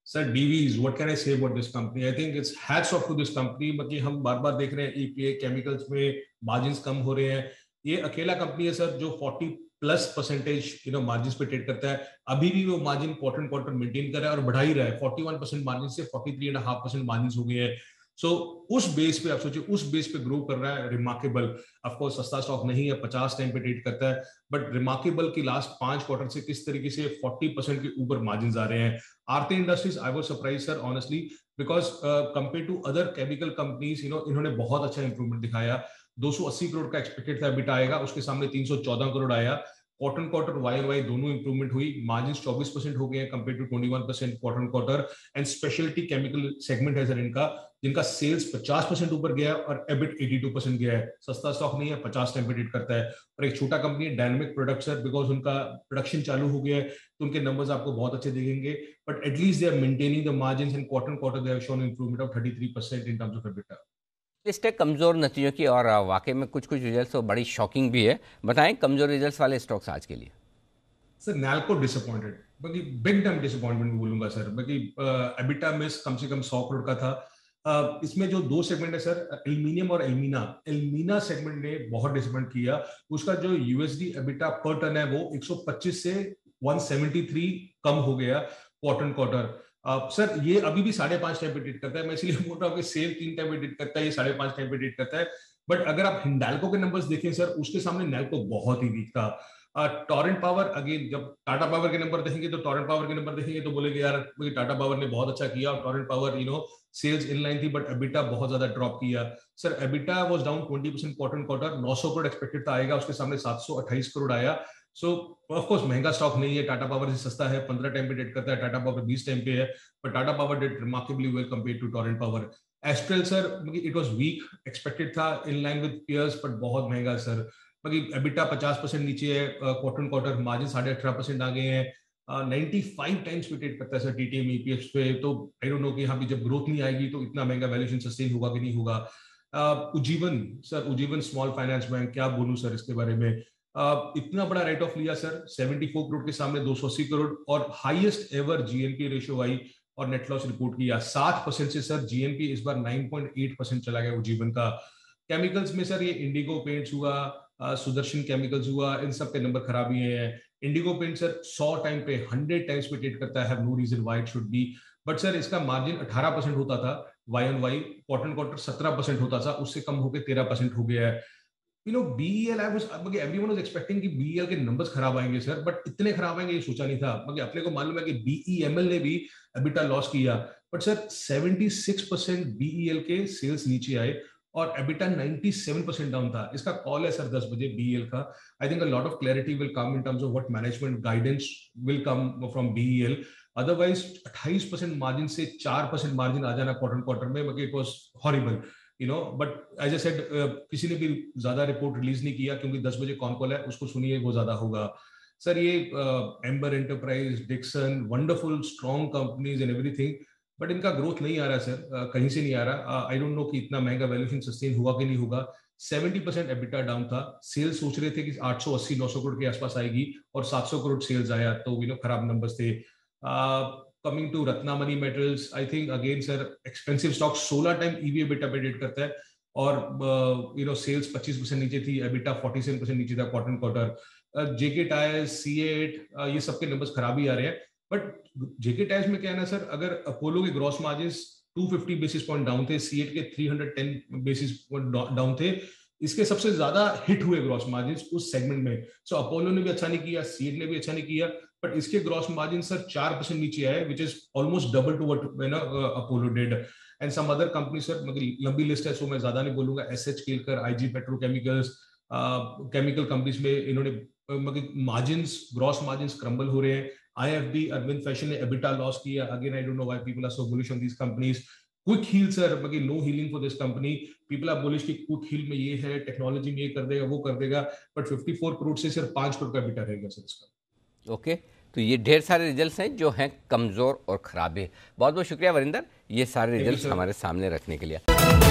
Sir, DVs, what can I say about this company? I think it's hats off to this company। बाकी हम बार बार देख रहे हैं EPA केमिकल्स में मार्जिन्स कम हो रहे हैं। ये अकेला कंपनी है सर जो 40+% मार्जिन्स पे ट्रेड करता है। अभी भी वो मार्जिन क्वार्टर क्वार्टर मेंटेन कर रहा है और बढ़ा ही रहा है, 41% मार्जिन से 43.5% मार्जिन हो गए हैं। सो उस बेस पे आप सोचिए, उस बेस पे ग्रो कर रहा है, रिमार्केबल। ऑफ कोर्स सस्ता स्टॉक नहीं है, 50 टाइम पे ट्रेड करता है, बट रिमार्केबल की लास्ट 5 क्वार्टर से किस तरीके से 40% के ऊपर मार्जिन आ रहे हैं। Aarti industries, I was surprise sir honestly, because compare to other chemical companies इन्होंने बहुत अच्छा इंप्रूवमेंट दिखाया। 280 करोड़ का एक्सपेक्टेड था बिटा आएगा, उसके सामने 314 करोड़ आया। Quarter quarter Y N Y दोनों इंप्रूवमेंट हुई, मार्जिन 24% हो गए हैं compare to 21% quarter quarter. And speciality chemical segment है सर इनका, जिनका सेल्स 50% ऊपर गया और एबिट 82% गया है। सस्ता स्टॉक नहीं है, 50 टाइम पे ट्रेड करता है। और एक छोटा कंपनी है डायनामिक प्रोडक्ट्स है, बिकॉज उनका प्रोडक्शन चालू हो गया है तो उनके नंबर्स आपको बहुत अच्छे दिखेंगे, but at least they are maintaining the margins and quarter quarter they have shown improvement of 33% in terms of EBITDA. List है कमज़ोर नतीजों की, और वाकई में कुछ रिजल्ट्स तो बड़ी शॉकिंग भी है। बताएं कमज़ोर रिजल्ट्स वाले स्टॉक्स आज के लिए। सर नैल्को डिसअपॉइंटेड, बाकी बिग टाइम डिसअपॉइंटमेंट बोलूंगा सर। बाकी एबिटा मिस कम से कम 100 करोड़ का था, इसमें जो दो सेगमेंट है सर, एल्यूमिनियम और एल्मीना सेगमेंट ने बहुत डिसअपॉइंट किया। उसका जो यूएसडी एबिटा पर टन है वो 125 से 173 कम हो गया क्वार्टर क्वार्टर। सर ये अभी भी 5.5 टाइम पे ट्रेड करता है। मैं इसलिए बोल रहा हूँ कि सेल 3 टाइम पे ट्रेड करता है, ये 5.5 टाइम पे ट्रेड करता है। बट अगर आप हिंडाल्को के नंबर्स देखें सर, उसके सामने नैल्को बहुत ही वीक था। टोरेंट पावर, अगेन जब टाटा पावर के नंबर देखेंगे तो टोरेंट पावर के नंबर देखेंगे तो बोलेंगे यार टाटा पावर ने बहुत अच्छा किया, टोरेंट पावर सेल्स इनलाइन थी, बट एबिटा बहुत ज्यादा ड्रॉप किया। Sir EBITDA was down 20% quarter quarter. 900 crore expected था आएगा, उसके सामने 728 करोड़ आया। सो ऑफ कोर्स महंगा स्टॉक नहीं है, टाटा पावर से सस्ता है, 15 टाइम पे डेट करता है, टाटा पावर 20 टाइम पे है, पर Tata power did remarkably well compared to Torrent power. Astral sir it was weak, expected था in line with peers, but बहुत महंगा सर। एबिटा 50% नीचे है क्वार्टर क्वार्टर, मार्जिन 18.5% आ गए हैं। 95 टाइम्स पे ट्रेड करता है सर टीटीएम ईपीएस पे। तो आई डोंट नो कि यहाँ पे जब ग्रोथ नहीं आएगी तो इतना महंगा वैल्यूएशन सस्टेन होगा कि नहीं होगा। उज्जीवन स्मॉल फाइनेंस बैंक, क्या बोलूं सर इसके बारे में। इतना बड़ा राइट ऑफ लिया सर, 74 करोड़ के सामने 280 करोड़, और हाईएस्ट एवर जीएनपी रेशियो आई और नेट लॉस रिपोर्ट किया 7% से सर जीएनपी इस बार 9.8% चला गया उज्जीवन का। केमिकल्स में सर ये इंडिगो पेंट्स हुआ, सुदर्शन केमिकल्स हुआ, इन सब के नंबर खराब ही हैं। इंडिगो पेंट सर 100 टाइम पे 100 टाइम्स पे ट्रेड करता है, no reason why it should be. But sir इसका मार्जिन 18% होता था Y on Y, quarter quarter 17% होता था, उससे कम होकर 13% हो गया है। BEL, everyone was expecting कि BEL के नंबर्स खराब आएंगे सर, बट इतने खराब आएंगे ये सोचा नहीं था। मगर अपने को मालूम है कि BEML ने भी एबिटा लॉस किया, बट सर 76% BEL के सेल्स नीचे आए और एबिटा 97% डाउन था। इसका कॉल है सर 10 बजे BEL का। I think a lot of clarity will come in terms of what management guidance will come from BEL। Otherwise 28% margin से 4% मार्जिन आ जाना क्वार्टर क्वार्टर में, मगर it was horrible but as I said, किसी ने भी ज्यादा रिपोर्ट रिलीज नहीं किया क्योंकि 10 बजे कॉन कॉल है, उसको सुनिए, वो ज्यादा होगा। सर ये Amber Enterprise, Dixon, wonderful strong companies and everything, but इनका ग्रोथ नहीं आ रहा सर, कहीं से नहीं आ रहा। आई डोंट नो कि इतना महंगा वैल्यूएशन सस्टेन हुआ कि नहीं होगा। 70% एबिटा डाउन था। सेल्स सोच रहे थे कि 880-900 करोड़ के आसपास आएगी और 700 करोड़ सेल्स आया, तो खराब नंबर्स थे। Coming to Ratnamani metals, I think again sir expensive stock, 16 time EV EBITDA पे ट्रेड करता है और सेल्स 25% नीचे थी, एबिटा 47% नीचे था क्वार्टर क्वार्टर। जेके टायर्स, C8, ये सबके नंबर्स खराब ही आ रहे हैं। बट जेके टायर्स में क्या है ना सर, अगर अपोलो के gross margin 250 basis point down थे, C8 के 310 बेसिस पॉइंट डाउन थे, इसके सबसे ज्यादा हिट हुए ग्रॉस मार्जिन उस सेगमेंट में। सो अपोलो ने भी अच्छा नहीं किया, C8 ने भी अच्छा नहीं किया, बट इसके ग्रॉस मार्जिन सर 4% नीचे आए, which is almost double to what Apollo did. And some other company sir, लंबी लिस्ट है सो मैं ज्यादा नहीं बोलूंगा। SH Kelkar, IG petrochemicals, chemical companies में इन्होंने मार्जिन, ग्रॉस मार्जिन क्रम्बल हो रहे हैं। IFB, अरविंद फैशन ने एबिटा लॉस किया। Again I don't know why people are so bullish on these companies. Quick Heal sir, no healing for this company. People are bullish कि Quick Heal में ये है, technology में ये कर देगा, वो कर देगा, बट 54 करोड़ से सिर्फ 5 करोड़ का एबिटा रहेगा सर इसका। ओके, तो ये ढेर सारे रिजल्ट्स हैं जो हैं कमज़ोर और ख़राब है। बहुत बहुत शुक्रिया वरिंदर, ये सारे रिजल्ट्स हमारे सामने रखने के लिए।